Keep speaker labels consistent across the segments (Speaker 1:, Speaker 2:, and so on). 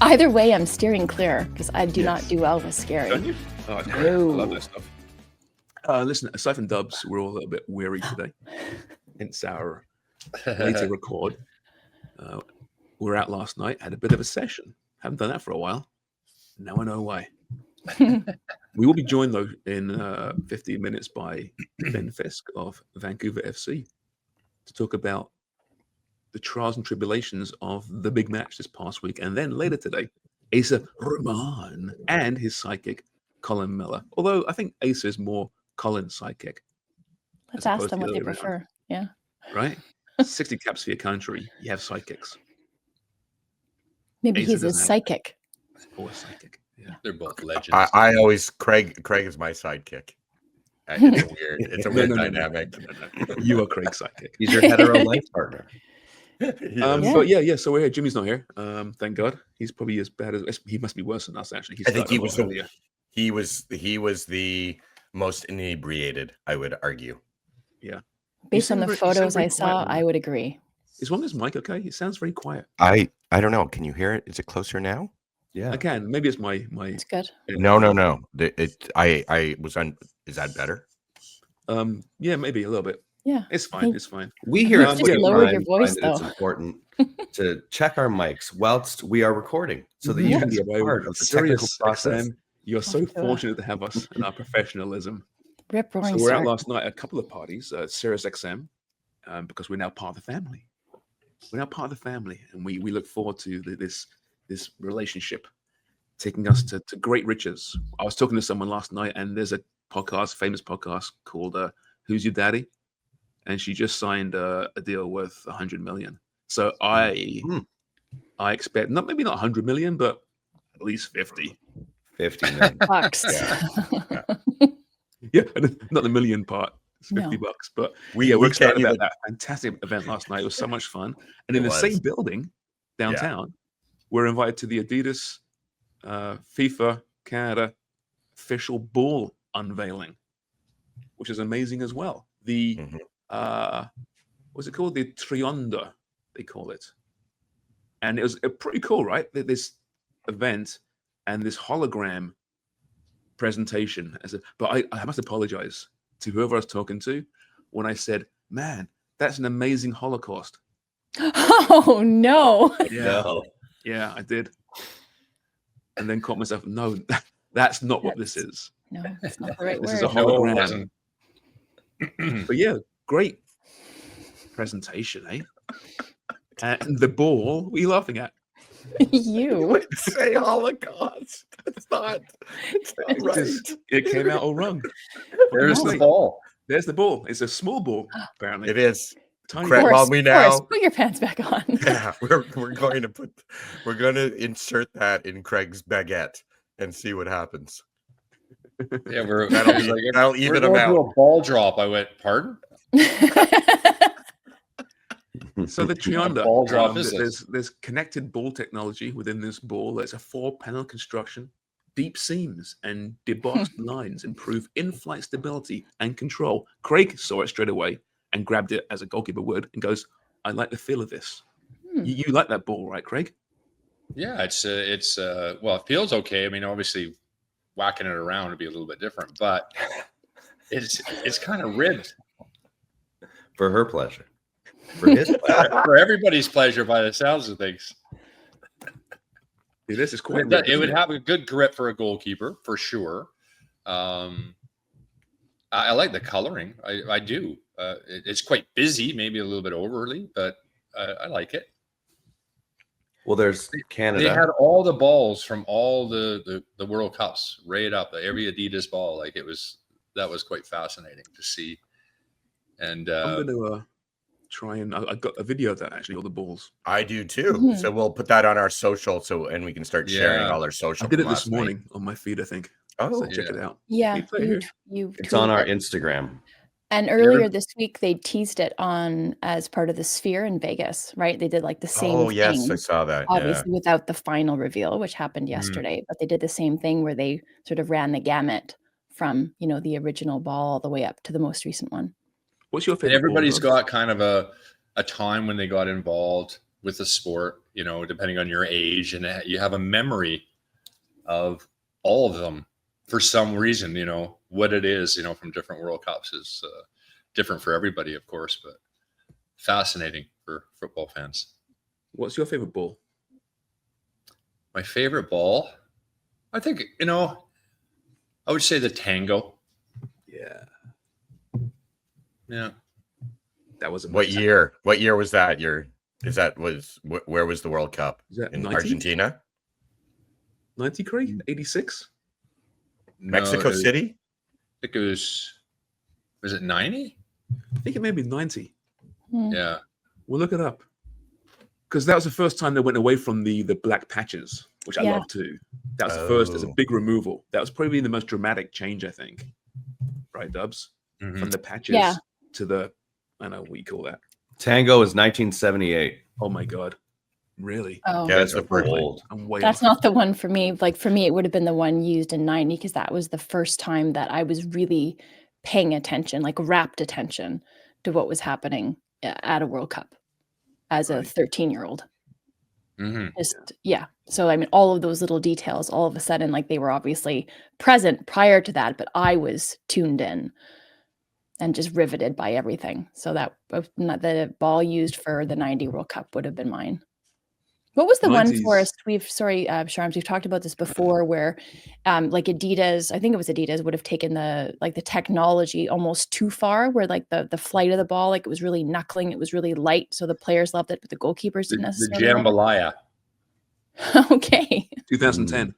Speaker 1: Either way, I'm steering clear because I do not do well with scary.
Speaker 2: Don't you? Oh, it's great. I love that stuff. Listen, aside from Dubs, we're all a little bit weary today. Hence our later record. We were out last night, had a bit of a session. Haven't done that for a while. Now I know why. We will be joined, though, in 15 minutes by Ben Fisk of Vancouver FC to talk about the trials and tribulations of the big match this past week. And then later today, Asa Rehman and his sidekick, Colin Miller. Although I think Asa is more Colin's sidekick.
Speaker 1: Let's ask them what they prefer. Yeah.
Speaker 2: Right? 60 caps for your country. You have sidekicks.
Speaker 1: Maybe he's a psychic.
Speaker 2: Or a psychic. Yeah.
Speaker 3: They're both legends.
Speaker 4: I always Craig is my sidekick. It's a weird dynamic.
Speaker 2: No. You are Craig's sidekick.
Speaker 5: He's your hetero life partner.
Speaker 2: But yeah, so we're here. Jimmy's not here. Thank God. He's probably as bad as he must be worse than us, actually.
Speaker 4: I think he was the most inebriated, I would argue.
Speaker 2: Yeah.
Speaker 1: Based on the photos I saw, I would agree.
Speaker 2: Is one of his mic okay? It sounds very quiet.
Speaker 6: I don't know. Can you hear it? Is it closer now?
Speaker 5: Yeah,
Speaker 2: I can. Maybe it's my.
Speaker 1: It's good.
Speaker 6: No. I was on. Is that better?
Speaker 2: Yeah, maybe a little bit.
Speaker 1: Yeah,
Speaker 2: it's fine. It's fine.
Speaker 5: We here at
Speaker 1: just lowered your voice, though.
Speaker 5: It's important to check our mics whilst we are recording, so that you can be a part of the technical process.
Speaker 2: You're so fortunate to have us and our professionalism.
Speaker 1: Rip roaring.
Speaker 2: So we're out last night at a couple of parties, Sirius XM, because we're now part of the family. We're now part of the family, and we look forward to this relationship taking us to great riches. I was talking to someone last night, and there's a famous podcast called Who's Your Daddy? And she just signed a deal worth 100 million. So I expect maybe not 100 million, but at least 50
Speaker 5: million
Speaker 1: bucks.
Speaker 2: Yeah, not the million part. It's $50, but we're excited about that fantastic event last night. It was so much fun. And in the same building downtown, we're invited to the Adidas FIFA Canada official ball unveiling, which is amazing as well. The what's it called? The Trionda, they call it. And it was pretty cool, right? This event and this hologram presentation. But I must apologize to whoever I was talking to when I said, man, that's an amazing Holocaust.
Speaker 1: Oh, no.
Speaker 2: Yeah, I did. And then caught myself, no, that's not what this is.
Speaker 1: No, that's not the right
Speaker 2: This
Speaker 1: word.
Speaker 2: is a hologram. But yeah, great presentation, eh? And the ball, what are you laughing at?
Speaker 1: You
Speaker 4: would say Holocaust. It's not right.
Speaker 2: It came out all wrong.
Speaker 5: There's the ball.
Speaker 2: There's the ball. It's a small ball, apparently.
Speaker 4: It is.
Speaker 2: Tiny
Speaker 1: Forrest, put your pants back on.
Speaker 4: Yeah, we're going to insert that in Craig's baguette and see what happens.
Speaker 3: Yeah,
Speaker 4: that'll even them out.
Speaker 3: A ball drop. I went, pardon?
Speaker 2: So the Trionda,
Speaker 3: ball drop
Speaker 2: there's connected ball technology within this ball. It's a 4-panel construction. Deep seams and debossed lines improve in-flight stability and control. Craig saw it straight away and grabbed it as a goalkeeper would and goes, I like the feel of this. You like that ball, right, Craig?
Speaker 3: Yeah, it's well, it feels okay. I mean, obviously whacking it around would be a little bit different, but it's kind of ribbed.
Speaker 5: For her pleasure. For his pleasure.
Speaker 3: For everybody's pleasure by the sounds of things.
Speaker 2: This is quite
Speaker 3: it would have a good grip for a goalkeeper, for sure. I like the coloring. I do. It's quite busy, maybe a little bit overly, but I like it.
Speaker 5: Well, there's Canada.
Speaker 3: They had all the balls from all the World Cups right up, every Adidas ball. Like that was quite fascinating to see. And
Speaker 2: I'm going to try and I got a video of that, actually, all the balls.
Speaker 4: I do too. So we'll put that on our social, and we can start sharing all our social.
Speaker 2: I did it this morning on my feed, I think.
Speaker 4: Oh,
Speaker 2: so check it out.
Speaker 1: Yeah, you
Speaker 5: it's on our Instagram.
Speaker 1: And earlier this week, they teased it on as part of the Sphere in Vegas, right? They did like the same thing.
Speaker 4: Oh, yes, I saw that.
Speaker 1: Obviously, without the final reveal, which happened yesterday. But they did the same thing where they sort of ran the gamut from, the original ball all the way up to the most recent one.
Speaker 2: What's your favorite?
Speaker 3: And everybody's got kind of a time when they got involved. with the sport, you know, depending on your age, and you have a memory of all of them for some reason. You know, what it is, you know, from different World Cups is different for everybody, of course, but fascinating for football fans.
Speaker 2: What's your favorite ball?
Speaker 3: My favorite ball, I think, you know, I would say the Tango.
Speaker 2: Yeah.
Speaker 3: Yeah.
Speaker 2: That was
Speaker 4: What year? What year was that? Where was the World Cup?
Speaker 2: Is that
Speaker 4: In
Speaker 2: 90?
Speaker 4: Argentina?
Speaker 2: 90, Craig? 86?
Speaker 4: Mexico City?
Speaker 3: I think it was it 90?
Speaker 2: I think it may be 90.
Speaker 3: Yeah.
Speaker 2: We'll look it up. Because that was the first time they went away from the black patches, which I love too. That was the first. It's a big removal. That was probably the most dramatic change, I think. Right, Dubs?
Speaker 3: Mm-hmm.
Speaker 2: From the patches to the, I don't know what you call that.
Speaker 5: Tango is 1978.
Speaker 2: Oh my God. Really?
Speaker 1: Oh,
Speaker 4: Yeah, that's the first
Speaker 5: old.
Speaker 1: that's not the one for me. Like for me, it would have been the one used in 90 because that was the first time that I was really paying attention, like rapt attention to what was happening at a World Cup as a 13-year-old. So I mean, all of those little details, all of a sudden, like they were obviously present prior to that, but I was tuned in and just riveted by everything. So that the ball used for the 90 World Cup would have been mine. What was the 90s one, Forrest? Sharms, we've talked about this before, where like Adidas, I think it was Adidas, would have taken the technology almost too far, where like the flight of the ball, like it was really knuckling, it was really light, so the players loved it, but the goalkeepers didn't necessarily.
Speaker 3: The jambalaya.
Speaker 1: Okay.
Speaker 2: 2010.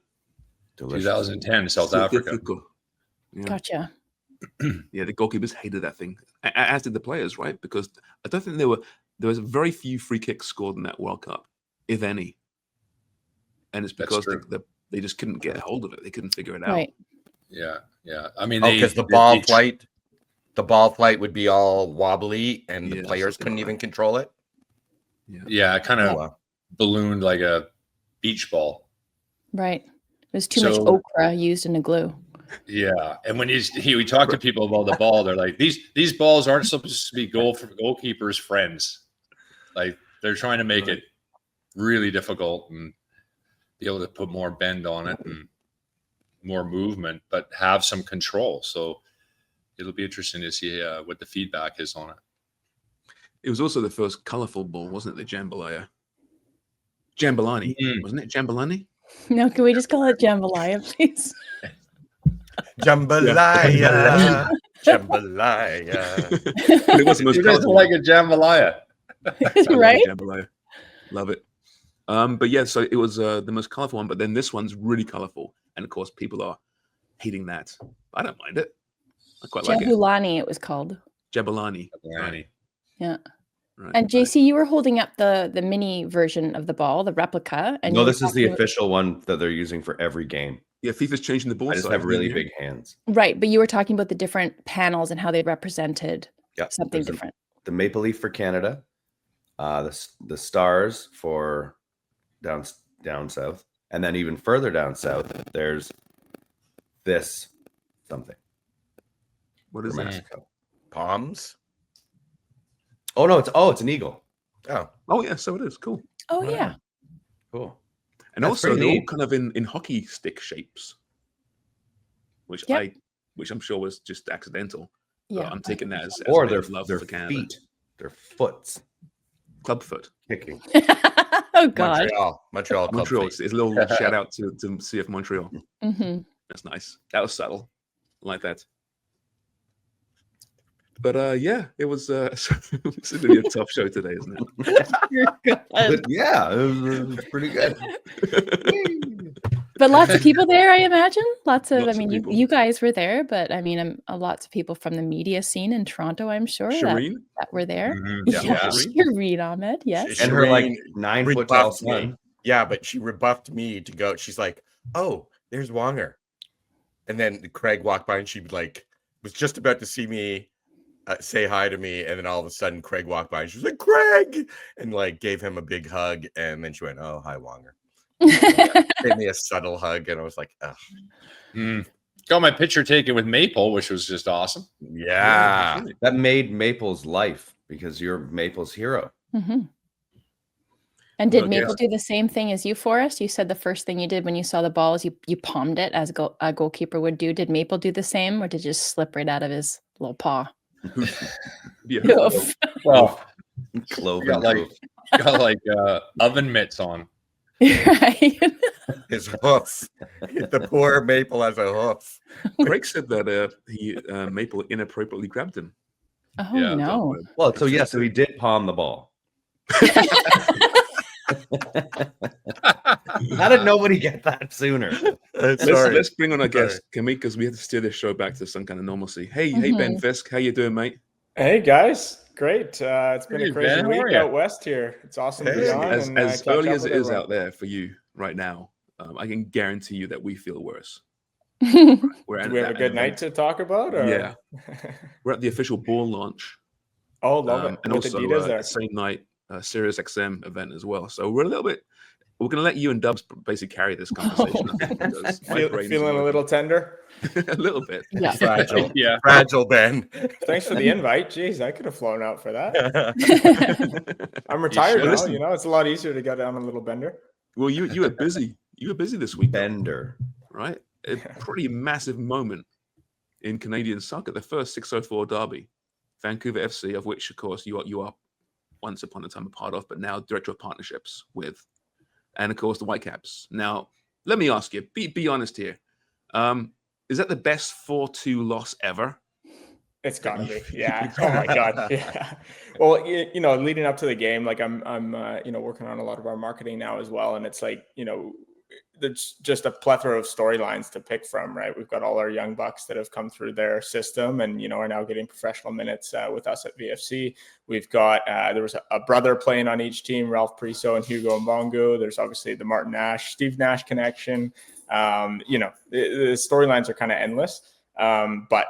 Speaker 3: 2010, South Africa.
Speaker 2: Yeah.
Speaker 1: Gotcha.
Speaker 2: Yeah, the goalkeepers hated that thing, as did the players, right? Because I don't think there was very few free kicks scored in that World Cup, if any. And it's because they just couldn't get a hold of it. They couldn't figure it out.
Speaker 1: Right.
Speaker 3: Yeah. I mean,
Speaker 4: because the ball flight would be all wobbly, and the players couldn't even control it.
Speaker 3: Yeah, it kind of ballooned like a beach ball.
Speaker 1: Right. There's too much okra used in a glue.
Speaker 3: Yeah, and when we talk to people about the ball, they're like, these balls aren't supposed to be goalkeepers' friends. Like they're trying to make it really difficult and be able to put more bend on it and more movement, but have some control. So it'll be interesting to see what the feedback is on it.
Speaker 2: It was also the first colorful ball, wasn't it? The jambalaya. Jambalani, wasn't it? Jambalani?
Speaker 1: No, can we just call it jambalaya, please?
Speaker 4: Jambalaya. Jambalaya.
Speaker 2: It was the most colorful.
Speaker 3: Like a jambalaya.
Speaker 1: Right?
Speaker 2: Jambalaya. Love it. But yeah, so it was the most colorful one, but then this one's really colorful. And of course, people are hating that. I don't mind it. I quite like it.
Speaker 1: Jabulani, it was called.
Speaker 2: Jabalani.
Speaker 3: Right.
Speaker 1: Yeah.
Speaker 2: Right,
Speaker 1: and JC, you were holding up the mini version of the ball, the replica. And
Speaker 5: no, this is the official one that they're using for every game.
Speaker 2: Yeah, FIFA's changing the ball.
Speaker 5: I just have really big hands.
Speaker 1: Right, but you were talking about the different panels and how they represented something different.
Speaker 5: The maple leaf for Canada, the stars for down south, and then even further down south, there's this something.
Speaker 2: What is that?
Speaker 5: Mexico?
Speaker 4: Palms.
Speaker 5: Oh no, it's an eagle.
Speaker 2: Oh yeah, so it is cool.
Speaker 1: Oh yeah,
Speaker 5: cool.
Speaker 2: And
Speaker 5: That's
Speaker 2: also they're
Speaker 5: neat.
Speaker 2: all kind of in hockey stick shapes, which I'm sure was just accidental.
Speaker 1: Yeah,
Speaker 2: I'm taking that as
Speaker 5: Or
Speaker 2: their
Speaker 5: their
Speaker 2: Canada.
Speaker 5: feet, their foots
Speaker 2: Club foot.
Speaker 5: kicking.
Speaker 1: Oh god,
Speaker 4: Montreal Club
Speaker 2: Montreal.
Speaker 4: feet.
Speaker 2: It's a little shout out to CF Montreal.
Speaker 1: Mm-hmm.
Speaker 2: That's nice. That was subtle. I like that. But yeah, it was it's going to be a tough show today, isn't it?
Speaker 5: But yeah, it was pretty good.
Speaker 1: But lots of people there, I imagine. Lots of
Speaker 2: Lots of people.
Speaker 1: you guys were there, but I mean, lots of people from the media scene in Toronto, I'm sure,
Speaker 2: Shireen?
Speaker 1: that were there.
Speaker 3: Mhm.
Speaker 1: Yeah, Shireen Ahmed, yes.
Speaker 5: And her like
Speaker 4: Shireen
Speaker 5: 9-foot tall
Speaker 4: rebuffed me.
Speaker 5: son.
Speaker 4: Yeah, but she rebuffed me to go. She's like, "Oh, there's Wonger," and then Craig walked by, and she was just about to see me say hi to me, and then all of a sudden Craig walked by, and she was like, "Craig," and gave him a big hug, and then she went, "Oh, hi, Wonger." Gave me a subtle hug, and I was like, "Ugh."
Speaker 3: Got my picture taken with Maple, which was just awesome.
Speaker 4: Yeah.
Speaker 5: That made Maple's life because you're Maple's hero.
Speaker 1: Mm-hmm. And did Maple do the same thing as you, Forrest? You said the first thing you did when you saw the ball is you palmed it as a goalkeeper would do. Did Maple do the same, or did it just slip right out of his little paw?
Speaker 3: Well,
Speaker 5: Cloven
Speaker 3: got like oven mitts on.
Speaker 1: Right.
Speaker 4: His hoof. The poor Maple has a hoof.
Speaker 2: Greg said that Maple inappropriately grabbed him.
Speaker 1: Oh, no.
Speaker 5: Well, so he did palm the ball. How did nobody get that sooner?
Speaker 2: Let's bring on our guest, Kamik, because we have to steer this show back to some kind of normalcy. Hey, Ben Fisk, how you doing, mate?
Speaker 7: Hey guys, great. It's been a crazy week out west here. It's awesome to be on.
Speaker 2: As early as it is out there for you right now, I can guarantee you that we feel worse.
Speaker 7: Do we have a good night to talk about? Or?
Speaker 2: Yeah, we're at the official ball launch.
Speaker 7: Oh, love it!
Speaker 2: And
Speaker 7: with
Speaker 2: also
Speaker 7: Adidas there.
Speaker 2: same night, Sirius XM event as well. So we're going to let you and Dubs basically carry this conversation.
Speaker 7: Feeling a little tender?
Speaker 2: A little bit.
Speaker 1: Yeah.
Speaker 4: Fragile. Yeah. Fragile, Ben.
Speaker 7: Thanks for the invite. Jeez, I could have flown out for that. I'm retired now. Listen, it's a lot easier to get on a little bender.
Speaker 2: Well, you were busy. You were busy this week.
Speaker 5: Bender.
Speaker 2: Right? A pretty massive moment in Canadian soccer. The first 604 derby. Vancouver FC, of which, of course, you are once upon a time a part of, but now director of partnerships with. And of course, the Whitecaps. Now, let me ask you, be honest here. Is that the best 4-2 loss ever?
Speaker 7: It's gotta be, yeah. Oh my God, yeah. Well, leading up to the game, like I'm working on a lot of our marketing now as well, and it's like, there's just a plethora of storylines to pick from, right? We've got all our young bucks that have come through their system and, are now getting professional minutes with us at VFC. We've got, there was a brother playing on each team, Ralph Priso and Hugo Mbongo. There's obviously the Martin Nash, Steve Nash connection. The storylines are kind of endless. But,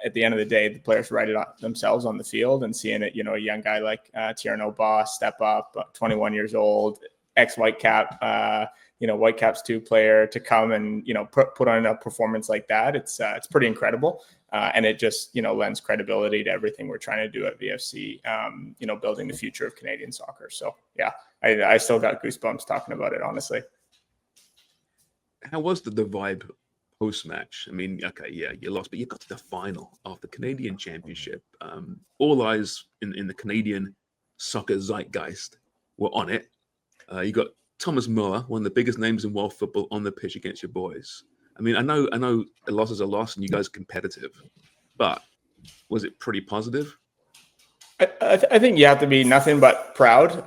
Speaker 7: at the end of the day, the players write it up themselves on the field, and seeing it, a young guy like Tierno Boss step up, 21 years old, ex-Whitecap, Whitecaps 2 player to come and, put on a performance like that. It's pretty incredible. And it just, lends credibility to everything we're trying to do at VFC, building the future of Canadian soccer. So, yeah, I still got goosebumps talking about it, honestly.
Speaker 2: How was the vibe post-match? I mean, okay, yeah, you lost, but you got to the final of the Canadian Championship. All eyes in the Canadian soccer zeitgeist were on it. You got Thomas Muller, one of the biggest names in world football, on the pitch against your boys. I mean, I know a loss is a loss and you guys are competitive, but was it pretty positive?
Speaker 7: I think you have to be nothing but proud.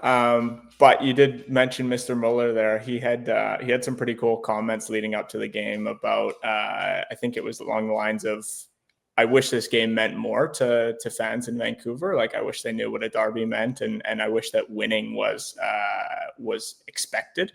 Speaker 7: But you did mention Mr. Muller there. He had some pretty cool comments leading up to the game about, I think it was along the lines of, I wish this game meant more to fans in Vancouver. Like, I wish they knew what a derby meant, and I wish that winning was expected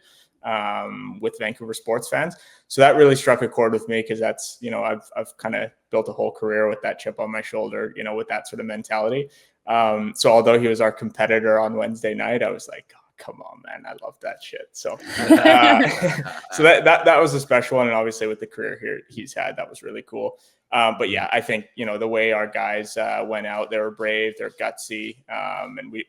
Speaker 7: with Vancouver sports fans. So that really struck a chord with me, because that's, I've kind of built a whole career with that chip on my shoulder, with that sort of mentality. So although he was our competitor on Wednesday night, I was like, oh, come on, man, I love that shit. So, so that was a special one, and obviously with the career here he's had, that was really cool. But yeah, I think, the way our guys went out, they were brave, they're gutsy, and we,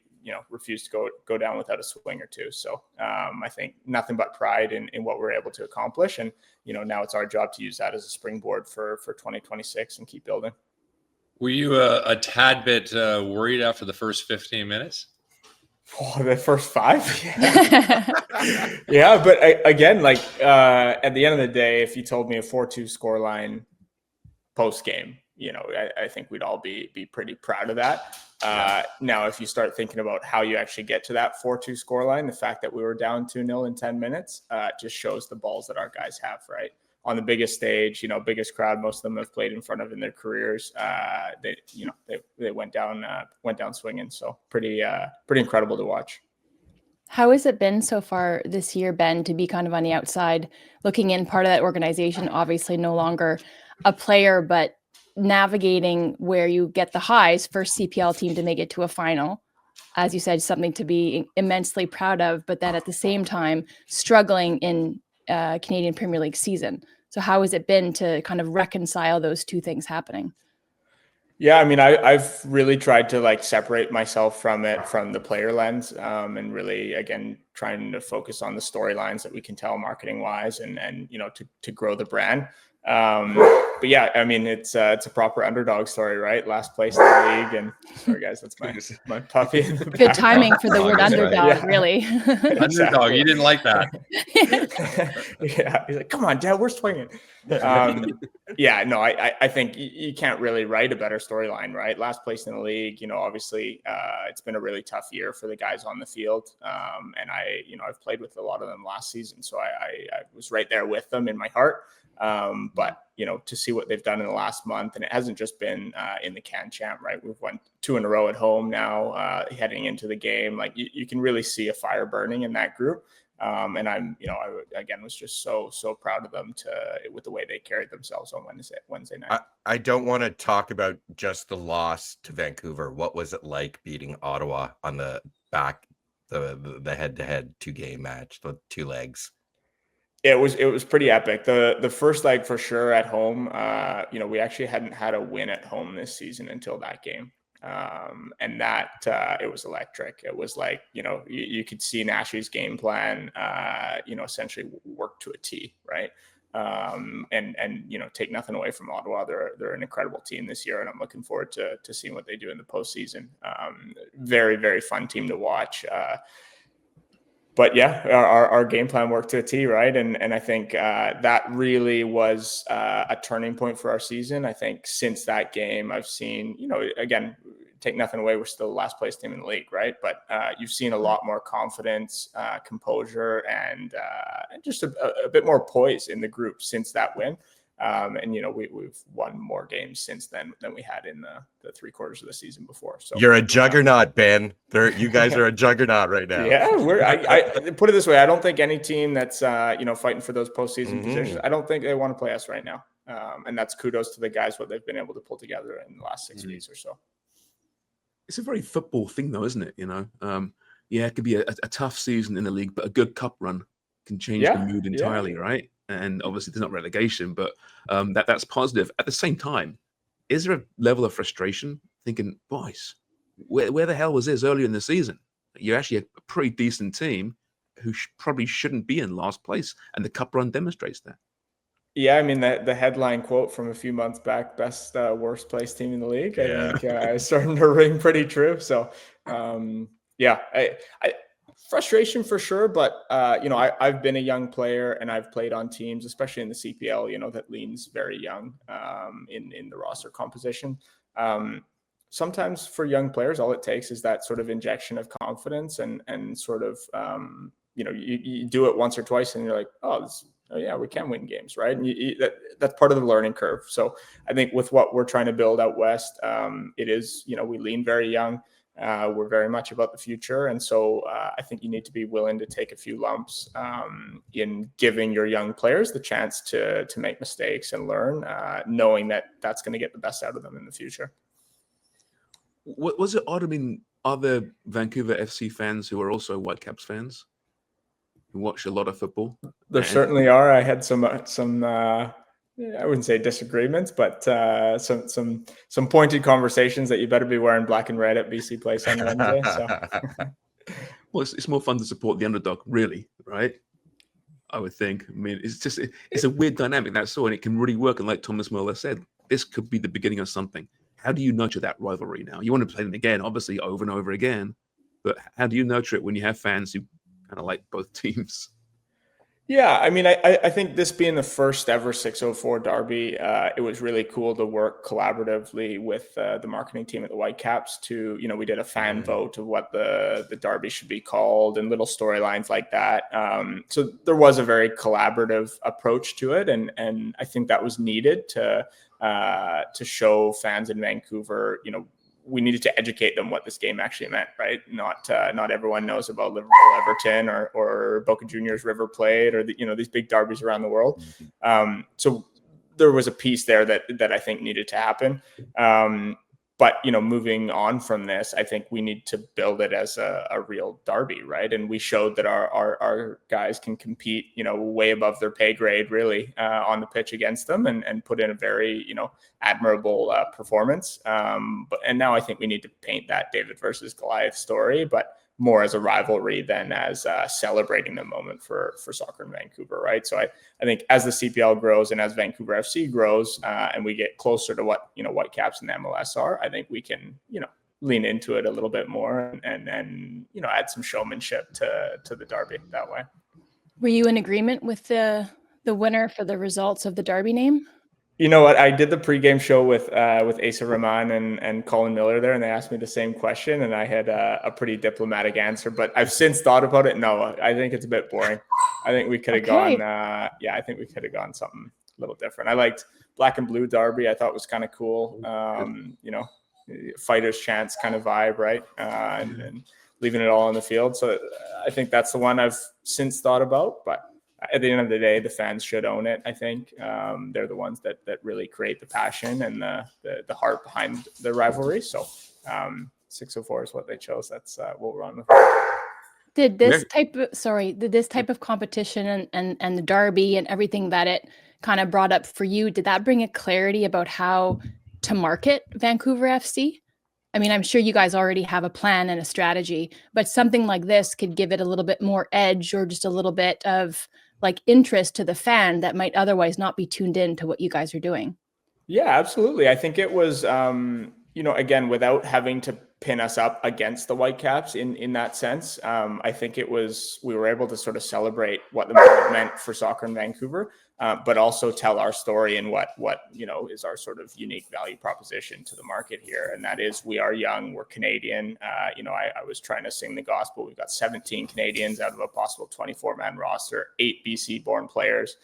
Speaker 7: refused to go down without a swing or two. So I think nothing but pride in what we're able to accomplish. And, now it's our job to use that as a springboard for 2026 and keep building.
Speaker 3: Were you a tad bit worried after the first 15 minutes?
Speaker 7: Oh, the first 5? Yeah, yeah, but again, like at the end of the day, if you told me a 4-2 scoreline post game, I think we'd all be pretty proud of that. Now, if you start thinking about how you actually get to that 4-2 scoreline, the fact that we were down 2-0 in 10 minutes just shows the balls that our guys have, right? On the biggest stage, biggest crowd most of them have played in front of in their careers. They went down swinging. So pretty incredible to watch.
Speaker 1: How has it been so far this year, Ben, to be kind of on the outside looking in, part of that organization, obviously no longer a player, but navigating where you get the highs, first CPL team to make it to a final, as you said, something to be immensely proud of, but then at the same time struggling in Canadian Premier League season. So how has it been to kind of reconcile those two things happening?
Speaker 7: Yeah, I mean, I've really tried to like separate myself from it, from the player lens, and really, again, trying to focus on the storylines that we can tell marketing wise, and to grow the brand. But yeah, I mean, it's a proper underdog story, right? Last place in the league, and sorry guys, that's my puppy. In the
Speaker 1: Good
Speaker 7: background.
Speaker 1: timing for the word
Speaker 5: That's right.
Speaker 1: underdog,
Speaker 7: Yeah.
Speaker 1: really.
Speaker 3: Underdog, you didn't like that.
Speaker 7: Yeah, he's like, come on, Dad, we're swinging. Yeah, no, I think you can't really write a better storyline, right? Last place in the league, obviously, it's been a really tough year for the guys on the field, and I've played with a lot of them last season, so I was right there with them in my heart. But to see what they've done in the last month, and it hasn't just been in the Can Champ, right? We've won 2 in a row at home now, heading into the game. Like you can really see a fire burning in that group. And I again was just so proud of them with the way they carried themselves on Wednesday night.
Speaker 4: I don't want to talk about just the loss to Vancouver. What was it like beating Ottawa on the back, the head-to-head 2-game match, the 2 legs?
Speaker 7: It was pretty epic. The first leg for sure at home. We actually hadn't had a win at home this season until that game. And that it was electric. It was like, you could see Nash's game plan, essentially work to a T, right? And take nothing away from Ottawa. They're an incredible team this year, and I'm looking forward to seeing what they do in the postseason. Very, very fun team to watch. But yeah, our game plan worked to a T, right? And I think that really was a turning point for our season. I think since that game, I've seen, again, take nothing away, we're still the last place team in the league, right? But you've seen a lot more confidence, composure, and just a bit more poise in the group since that win. And we've won more games since then than we had in the 3 quarters of the season before. So
Speaker 4: You're a juggernaut, Ben. You guys are a juggernaut right now.
Speaker 7: Yeah, I put it this way: I don't think any team that's fighting for those postseason positions, I don't think they want to play us right now. And that's kudos to the guys, what they've been able to pull together in the last 6 weeks or so.
Speaker 2: It's a very football thing, though, isn't it? It could be a tough season in the league, but a good cup run can change the mood entirely, right? And obviously, there's not relegation, but that's positive. At the same time, is there a level of frustration thinking, boys, where the hell was this earlier in the season? You're actually a pretty decent team who probably shouldn't be in last place, and the cup run demonstrates that.
Speaker 7: Yeah, I mean, the headline quote from a few months back, best worst place team in the league, I think is starting to ring pretty true. So, frustration for sure, but I've been a young player and I've played on teams, especially in the CPL, that leans very young in the roster composition. Sometimes for young players, all it takes is that sort of injection of confidence and sort of you do it once or twice and you're like, oh yeah, we can win games, right? And that's part of the learning curve. So I think with what we're trying to build out west, it is, we lean very young. We're very much about the future. And so I think you need to be willing to take a few lumps in giving your young players the chance to make mistakes and learn, knowing that that's going to get the best out of them in the future.
Speaker 2: Was it odd? I mean, are there Vancouver FC fans who are also Whitecaps fans who watch a lot of football?
Speaker 7: There certainly are. I had some I wouldn't say disagreements, but some pointed conversations that you better be wearing black and red at BC Place on Wednesday. So.
Speaker 2: Well, it's more fun to support the underdog, really, right? I would think. I mean, it's a weird dynamic, that's all, and it can really work. And like Thomas Muller said, this could be the beginning of something. How do you nurture that rivalry now? You want to play them again, obviously, over and over again, but how do you nurture it when you have fans who kind of like both teams?
Speaker 7: Yeah, I mean, I think this being the first ever 604 derby, it was really cool to work collaboratively with the marketing team at the Whitecaps to, we did a fan vote of what the derby should be called and little storylines like that. So there was a very collaborative approach to it. And I think that was needed to show fans in Vancouver, we needed to educate them what this game actually meant, right? Not everyone knows about Liverpool Everton or Boca Juniors River Plate or these big derbies around the world. So there was a piece there that I think needed to happen. But, moving on from this, I think we need to build it as a real derby, right? And we showed that our guys can compete, way above their pay grade, really, on the pitch against them and put in a very, admirable performance. And now I think we need to paint that David versus Goliath story, but more as a rivalry than as celebrating the moment for soccer in Vancouver, right? So I think as the CPL grows and as Vancouver FC grows and we get closer to what, Whitecaps and the MLS are, I think we can, lean into it a little bit more and add some showmanship to the derby that way.
Speaker 1: Were you in agreement with the winner for the results of the derby name?
Speaker 7: You know what? I did the pregame show with Asa Rehman and Colin Miller there, and they asked me the same question, and I had a pretty diplomatic answer. But I've since thought about it. No, I think it's a bit boring. I think we could have gone. I think we could have gone something a little different. I liked Black and Blue Derby. I thought was kind of cool. Fighters chants kind of vibe, right? And leaving it all on the field. So I think that's the one I've since thought about, but. At the end of the day, the fans should own it. I think they're the ones that really create the passion and the heart behind the rivalry. So 604 is what they chose. That's what we're on with.
Speaker 1: Did this type of competition and the derby and everything that it kind of brought up for you, did that bring a clarity about how to market Vancouver FC? I mean, I'm sure you guys already have a plan and a strategy, but something like this could give it a little bit more edge or just a little bit of like interest to the fan that might otherwise not be tuned in to what you guys are doing.
Speaker 7: Yeah, absolutely. I think it was, again, without having to pin us up against the Whitecaps in that sense. I think we were able to sort of celebrate what the moment meant for soccer in Vancouver, but also tell our story and what is our sort of unique value proposition to the market here. And that is, we are young, we're Canadian. I was trying to sing the gospel. We've got 17 Canadians out of a possible 24-man roster, 8 BC born players.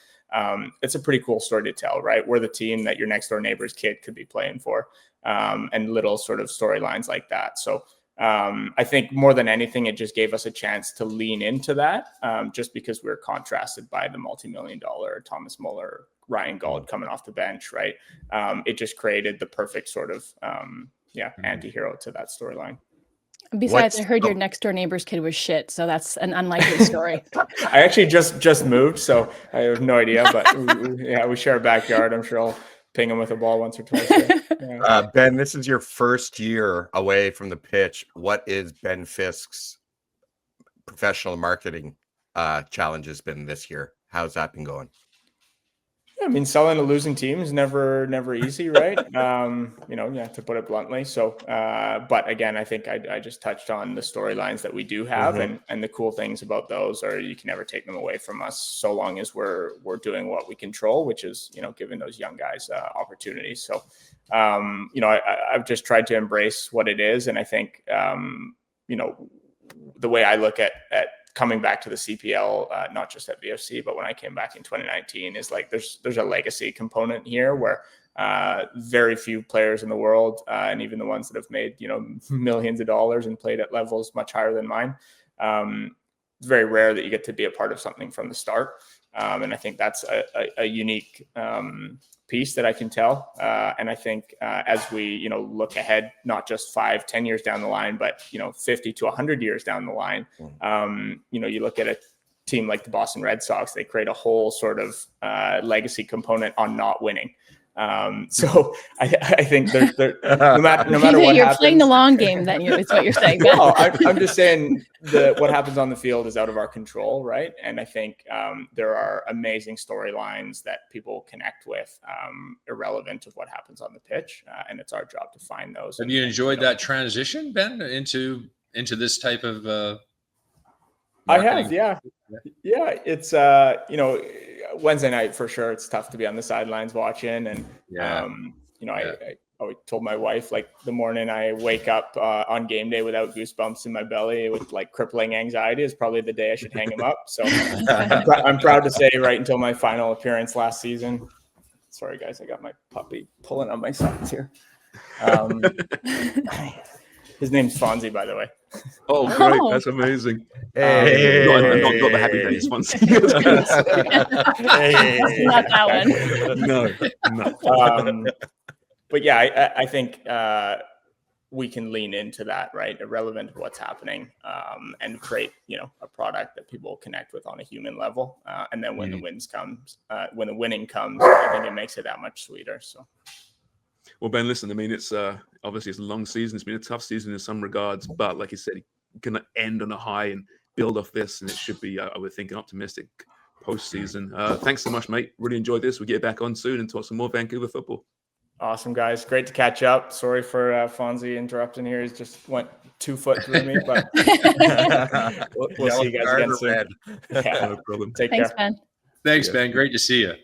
Speaker 7: It's a pretty cool story to tell, right? We're the team that your next door neighbor's kid could be playing for, and little sort of storylines like that. So I think more than anything, it just gave us a chance to lean into that, just because we're contrasted by the multi-million-dollar Thomas Muller, Ryan Gauld coming off the bench, right? It just created the perfect sort of anti-hero to that storyline.
Speaker 1: Besides, I heard your next door neighbor's kid was shit, so that's an unlikely story.
Speaker 7: I actually just moved, so I have no idea, but we share a backyard. I'm sure I'll ping him with a ball once or twice. Yeah.
Speaker 4: Ben, this is your first year away from the pitch. What is Ben Fisk's professional marketing challenges been this year? How's that been going?
Speaker 7: I mean, selling a losing team is never easy, right? To put it bluntly. So, but again, I think I just touched on the storylines that we do have, and the cool things about those are you can never take them away from us so long as we're doing what we control, which is giving those young guys opportunities. So, I've just tried to embrace what it is, and I think the way I look at coming back to the CPL, not just at VFC, but when I came back in 2019, is like there's a legacy component here where very few players in the world, and even the ones that have made millions of dollars and played at levels much higher than mine, it's very rare that you get to be a part of something from the start. And I think that's a unique piece that I can tell. And I think as we, look ahead, not just 5-10 years down the line, but, 50 to 100 years down the line, you look at a team like the Boston Red Sox, they create a whole sort of legacy component on not winning. So I think no matter what
Speaker 1: you're
Speaker 7: happens,
Speaker 1: playing the long game, then it's what you're saying.
Speaker 7: No, I'm just saying what happens on the field is out of our control, right? And I think there are amazing storylines that people connect with, irrelevant of what happens on the pitch, and it's our job to find those.
Speaker 3: Have you enjoyed that transition, Ben, into this type of?
Speaker 7: Marketing? I have, yeah. It's Wednesday night for sure. It's tough to be on the sidelines watching, and I told my wife, like, the morning I wake up on game day without goosebumps in my belly with like crippling anxiety is probably the day I should hang him up. So I'm proud to say, right until my final appearance last season. Sorry guys, I got my puppy pulling on my socks here. His name's Fonzie, by the way.
Speaker 2: Oh, great. That's amazing.
Speaker 4: Hey.
Speaker 2: Not the happy days ones.
Speaker 1: Not that one.
Speaker 2: No.
Speaker 7: But yeah, I think we can lean into that, right? Irrelevant of what's happening, and create, a product that people connect with on a human level. And then when the winning comes, I think it makes it that much sweeter. So.
Speaker 2: Well, Ben, listen, I mean, it's obviously it's a long season. It's been a tough season in some regards, but like you said, you're going to end on a high and build off this, and it should be, I would think, an optimistic postseason. Thanks so much, mate. Really enjoyed this. We'll get back on soon and talk some more Vancouver football.
Speaker 7: Awesome, guys. Great to catch up. Sorry for Fonzie interrupting here. He just went 2 foot through me, but we'll see you guys again soon. Yeah.
Speaker 2: No problem.
Speaker 7: Take
Speaker 1: Thanks,
Speaker 7: care.
Speaker 1: Ben.
Speaker 3: Thanks, Ben. Great to see you.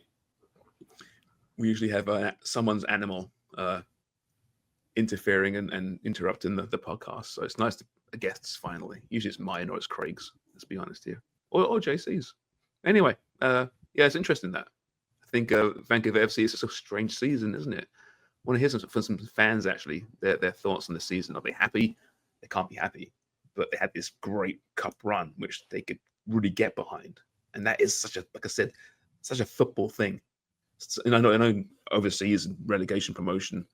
Speaker 2: We usually have someone's animal interfering and interrupting the podcast. So it's nice to guests finally. Usually it's mine or it's Craig's, let's be honest here. Or JC's. Anyway, it's interesting that. I think Vancouver FC is just a strange season, isn't it? I want to hear from some fans, actually, their thoughts on the season. Are they happy? They can't be happy. But they had this great cup run, which they could really get behind. And that is such a football thing. And I know overseas relegation promotion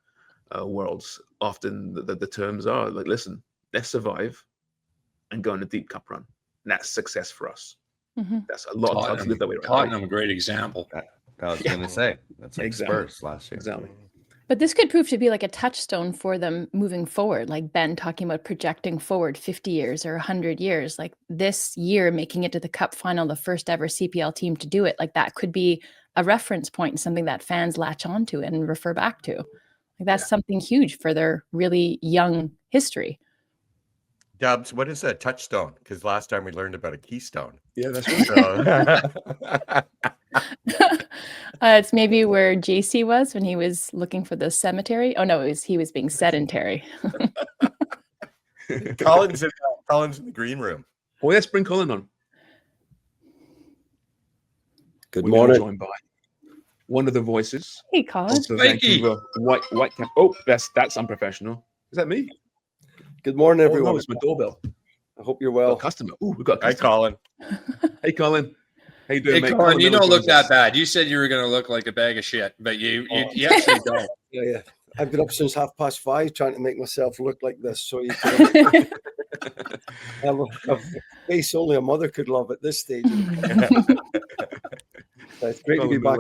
Speaker 2: worlds, often the terms are like, listen, let's survive and go on a deep cup run. And that's success for us. Mm-hmm. That's a lot of clubs live that way.
Speaker 3: Tottenham, a great example.
Speaker 5: I was going to say, that's like
Speaker 2: exactly.
Speaker 5: Spurs last year.
Speaker 2: Exactly.
Speaker 1: But this could prove to be like a touchstone for them moving forward, like Ben talking about projecting forward 50 years or 100 years. Like this year, making it to the cup final, the first ever CPL team to do it, like that could be a reference point and something that fans latch onto and refer back to. Like that's something huge for their really young history.
Speaker 4: Dubs, what is a touchstone? Because last time we learned about a keystone.
Speaker 2: Yeah, that's right.
Speaker 1: It's maybe where JC was when he was looking for the cemetery. Oh no, he was being sedentary.
Speaker 4: Colin's in the green room.
Speaker 2: Well, let's bring Colin on.
Speaker 8: Good morning.
Speaker 2: Joined by one of the voices.
Speaker 1: Hey, Colin.
Speaker 2: Of the Vancouver Whitecap. Oh, that's unprofessional. Is that me?
Speaker 8: Good morning, everyone.
Speaker 2: Oh, no, it's my doorbell.
Speaker 8: I hope you're well.
Speaker 2: Customer. Oh, we've got a
Speaker 4: Hi, Colin.
Speaker 2: Hey, Colin. How you doing,
Speaker 3: Hey,
Speaker 2: mate?
Speaker 3: Colin, you don't look that bad. You said you were going to look like a bag of shit, but you actually don't.
Speaker 8: Yeah. I've been up since 5:30 trying to make myself look like this. So you can have a face only a mother could love at this stage. It's great to be back.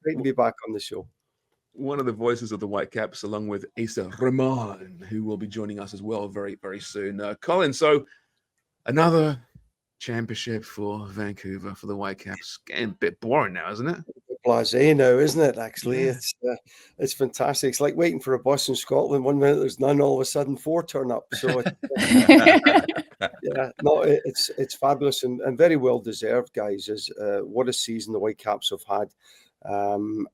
Speaker 8: Great to be back on the show.
Speaker 2: One of the voices of the Whitecaps, along with Asa Rehman, who will be joining us as well very, very soon. Colin, so another championship for Vancouver for the Whitecaps. Getting a bit boring now, isn't it?
Speaker 8: Blasé now, isn't it? Actually, it's fantastic. It's like waiting for a bus in Scotland. 1 minute there's none, all of a sudden 4 turn up. So it's fabulous and very well deserved, guys. As what a season the Whitecaps have had.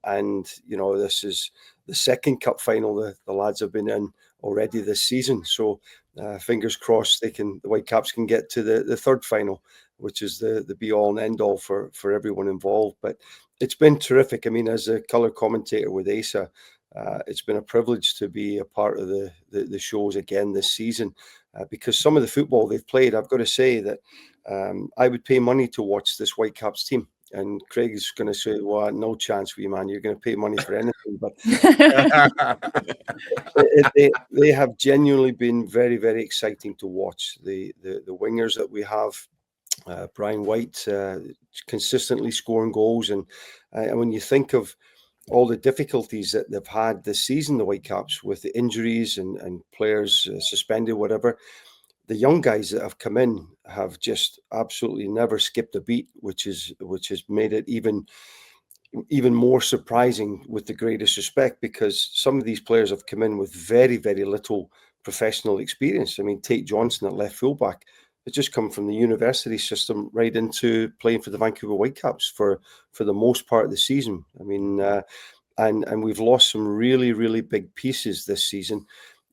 Speaker 8: And this is the second cup final the lads have been in already this season, so fingers crossed the Whitecaps can get to the third final, which is the be all and end all for everyone involved. But it's been terrific. I mean, as a color commentator with Asa, it's been a privilege to be a part of the shows again this season, because some of the football they've played, I've got to say that I would pay money to watch this Whitecaps team. And Craig's going to say, well, no chance for you, man. You're going to pay money for anything. But they have genuinely been very, very exciting to watch. The wingers that we have, Brian White, consistently scoring goals. And when you think of all the difficulties that they've had this season, the Whitecaps, with the injuries and players suspended, whatever, the young guys that have come in have just absolutely never skipped a beat, which has made it even more surprising, with the greatest respect, because some of these players have come in with very, very little professional experience. I mean, Tate Johnson at left fullback has just come from the university system right into playing for the Vancouver Whitecaps for the most part of the season. I mean, and we've lost some really, really big pieces this season.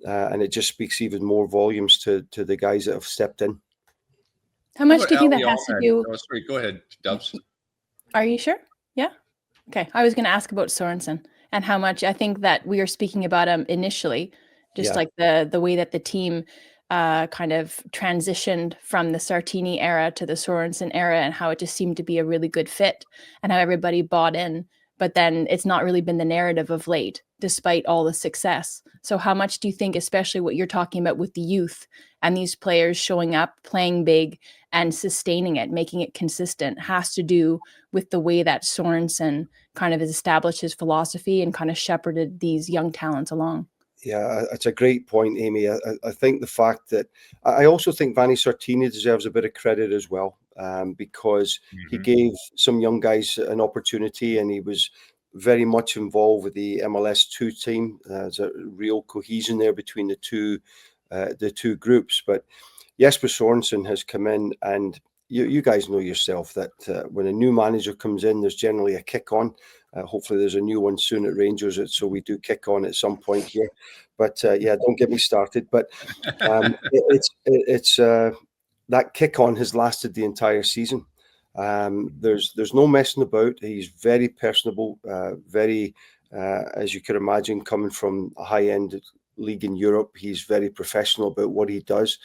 Speaker 8: And it just speaks even more volumes to the guys that have stepped in.
Speaker 1: How much do you think that has to do?
Speaker 3: Oh, sorry, go ahead, Dubs.
Speaker 1: Are you sure? Yeah. Okay. I was going to ask about Sorensen and how much I think that we were speaking about him initially, just like the way that the team kind of transitioned from the Sartini era to the Sorensen era, and how it just seemed to be a really good fit and how everybody bought in. But then it's not really been the narrative of late despite all the success. So how much do you think, especially what you're talking about with the youth and these players showing up, playing big and sustaining it, making it consistent, has to do with the way that Sorensen kind of has established his philosophy and kind of shepherded these young talents along?
Speaker 8: Yeah, it's a great point, Amy. I think the fact that I also think Vanni Sartini deserves a bit of credit as well, because he gave some young guys an opportunity, and he was very much involved with the MLS2 team. There's a real cohesion there between the two groups. But Jesper Sorensen has come in, and you guys know yourself that when a new manager comes in, there's generally a kick on. Hopefully there's a new one soon at Rangers, so we do kick on at some point here. But yeah, don't get me started. But it's that kick on has lasted the entire season. There's no messing about. He's very personable, very, as you could imagine, coming from a high-end league in Europe. He's very professional about what he does.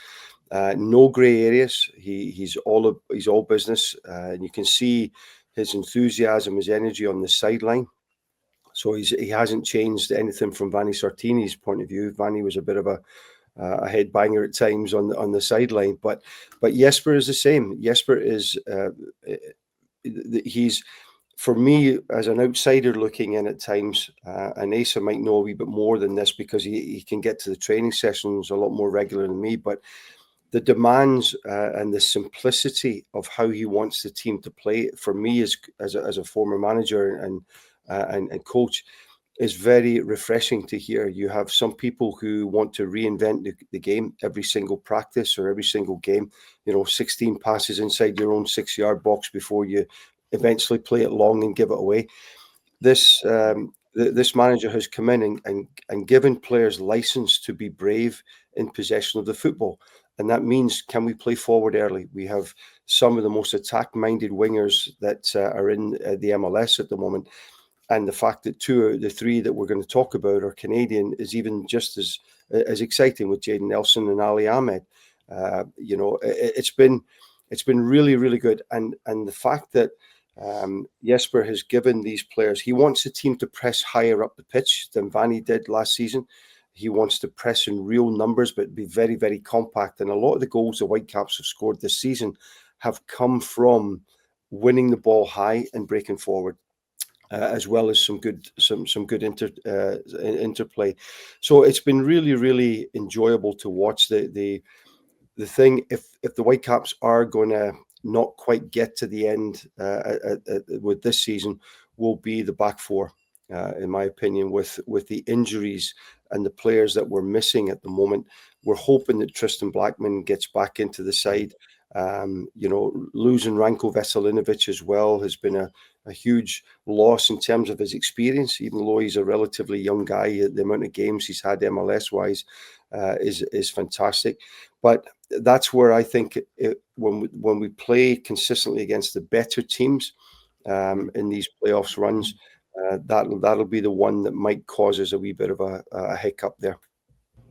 Speaker 8: No grey areas. He's all business, and you can see his enthusiasm, his energy on the sideline. So he hasn't changed anything from Vanni Sartini's point of view. Vanni was a bit of a headbanger at times on the sideline, but Jesper is the same. Jesper is he's, for me, as an outsider looking in at times, and Asa might know a wee bit more than this because he can get to the training sessions a lot more regular than me, but the demands and the simplicity of how he wants the team to play, for me as a former manager and coach, is very refreshing to hear. You have some people who want to reinvent the game every single practice or every single game. 16 passes inside your own 6-yard box before you eventually play it long and give it away. This manager has come in and given players license to be brave in possession of the football. And that means, can we play forward early? We have some of the most attack-minded wingers that are in the MLS at the moment. And the fact that 2 of the 3 that we're going to talk about are Canadian is even just as exciting, with Jaden Nelson and Ali Ahmed. It's been really, really good. And the fact that Jesper has given these players, he wants the team to press higher up the pitch than Vanni did last season. He wants to press in real numbers, but be very, very compact. And a lot of the goals the Whitecaps have scored this season have come from winning the ball high and breaking forward, as well as some good interplay. So it's been really, really enjoyable to watch. The thing, if the Whitecaps are going to not quite get to the end with this season, will be the back four, in my opinion, with the injuries and the players that we're missing at the moment. We're hoping that Tristan Blackman gets back into the side. Losing Ranko Veselinovic as well has been a huge loss in terms of his experience, even though he's a relatively young guy. The amount of games he's had MLS-wise is fantastic. But that's where I think when we play consistently against the better teams in these playoffs runs, that'll be the one that might cause us a wee bit of a hiccup there.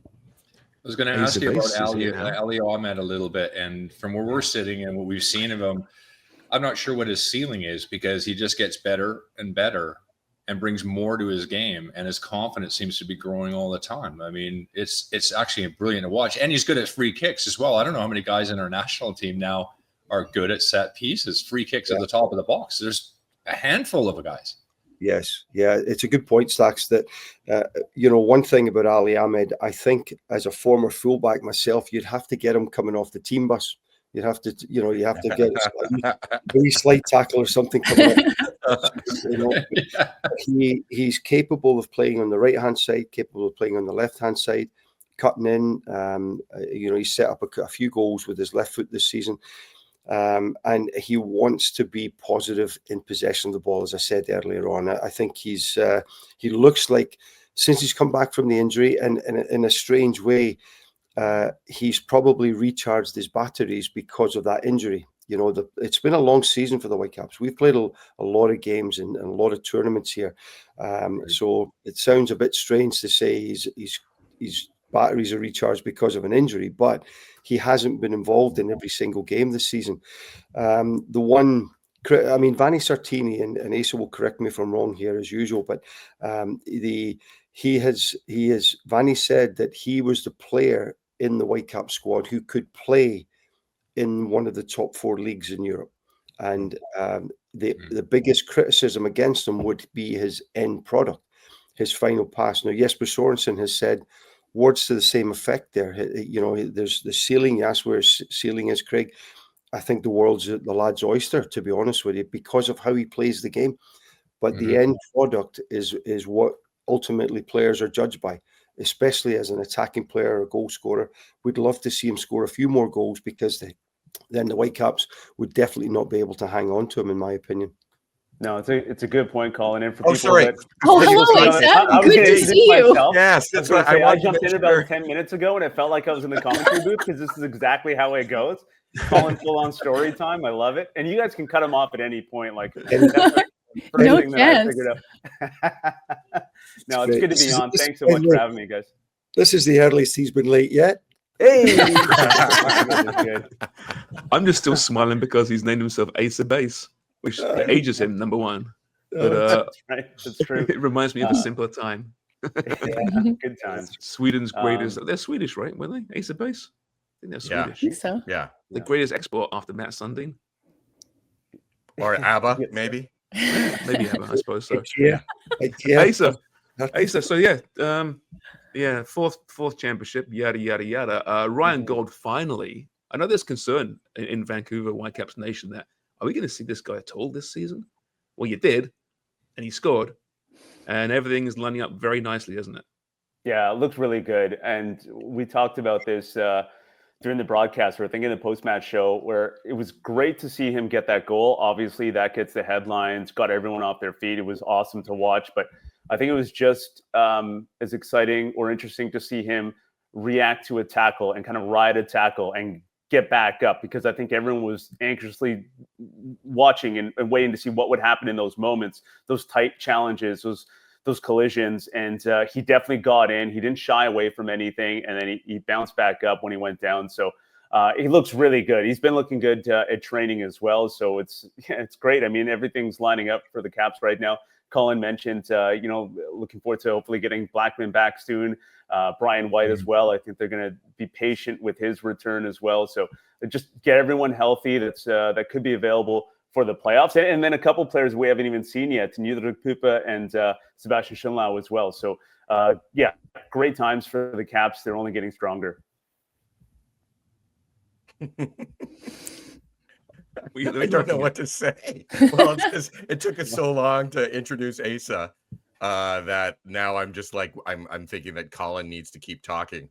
Speaker 3: I was going to ask you about Ali Ahmed a little bit, and from where we're sitting and what we've seen of him, I'm not sure what his ceiling is, because he just gets better and better and brings more to his game, and his confidence seems to be growing all the time. I mean, it's actually brilliant to watch, and he's good at free kicks as well. I don't know how many guys in our national team now are good at set pieces, free kicks at the top of the box. There's a handful of guys.
Speaker 8: Yes. Yeah, it's a good point, Stacks, that, one thing about Ali Ahmed, I think as a former fullback myself, you'd have to get him coming off the team bus. You'd have to, get a very slight tackle or something coming up. He's capable of playing on the right-hand side, capable of playing on the left-hand side, cutting in. He set up a few goals with his left foot this season. And he wants to be positive in possession of the ball, as I said earlier on. I think he looks like, since he's come back from the injury, and in a strange way, he's probably recharged his batteries because of that injury. It's been a long season for the Whitecaps. We've played a lot of games and a lot of tournaments here. So it sounds a bit strange to say his batteries are recharged because of an injury, but he hasn't been involved in every single game this season. Vanni Sartini, and Asa will correct me if I'm wrong here as usual, but Vanny said that he was the player in the Whitecaps squad who could play in one of the top 4 leagues in Europe. And the biggest criticism against him would be his end product, his final pass. Now, Jesper Sorensen has said words to the same effect there. You know, there's the ceiling. You ask where his ceiling is, Craig. I think the world's the lad's oyster, to be honest with you, because of how he plays the game. But the end product is what ultimately players are judged by, especially as an attacking player or a goal scorer. We'd love to see him score a few more goals, because then the Whitecaps would definitely not be able to hang on to him, in my opinion.
Speaker 9: No, it's a good point, Colin. And for
Speaker 4: Oh,
Speaker 9: people
Speaker 4: sorry.
Speaker 9: that,
Speaker 1: hello, Asa. Good to see you.
Speaker 9: Myself.
Speaker 4: Yes, that's what
Speaker 9: I
Speaker 4: wanted to
Speaker 9: jumped
Speaker 4: make
Speaker 9: in
Speaker 4: sure.
Speaker 9: about 10 minutes ago, and it felt like I was in the commentary booth, because this is exactly how it goes. Colin, full on story time. I love it. And you guys can cut him off at any point. Like,
Speaker 1: No chance.
Speaker 9: No, it's good to be on. Thanks so much for having me, guys.
Speaker 8: This is the earliest he's been late yet.
Speaker 9: Hey,
Speaker 2: I'm just still smiling because he's named himself Asa Base, which ages him, number one. But
Speaker 9: that's right. That's true.
Speaker 2: it reminds me of a simpler time.
Speaker 9: Good times.
Speaker 2: Sweden's greatest. They're Swedish, right? Were they? Asa Base? I think they're Swedish.
Speaker 1: I think so.
Speaker 4: Yeah.
Speaker 2: The greatest export after Matt Sundin.
Speaker 4: Or ABBA, maybe.
Speaker 2: Maybe ABBA, I suppose so.
Speaker 8: Yeah.
Speaker 2: Asa. So fourth championship, yada yada yada. Ryan Gold finally. I know there's concern in Vancouver Whitecaps Nation that are we going to see this guy at all this season? Well, you did, and he scored, and everything is lining up very nicely, isn't it?
Speaker 9: Yeah, it looked really good, and we talked about this during the broadcast, or I think in the post-match show, where it was great to see him get that goal. Obviously, that gets the headlines, got everyone off their feet. It was awesome to watch, but I think it was just as exciting or interesting to see him react to a tackle and kind of ride a tackle and get back up, because I think everyone was anxiously watching and waiting to see what would happen in those moments, those tight challenges, those collisions. And he definitely got in. He didn't shy away from anything. And then he bounced back up when he went down. So he looks really good. He's been looking good at training as well. So it's great. I mean, everything's lining up for the Caps right now. Colin mentioned, looking forward to hopefully getting Blackman back soon. Brian White as well. I think they're going to be patient with his return as well. So just get everyone healthy that could be available for the playoffs. And then a couple players we haven't even seen yet, Nudra Pupa and Sebastian Schonlau as well. So great times for the Caps. They're only getting stronger.
Speaker 4: I don't know what to say. Well, it took us so long to introduce Asa that now I'm just like I'm thinking that Colin needs to keep talking.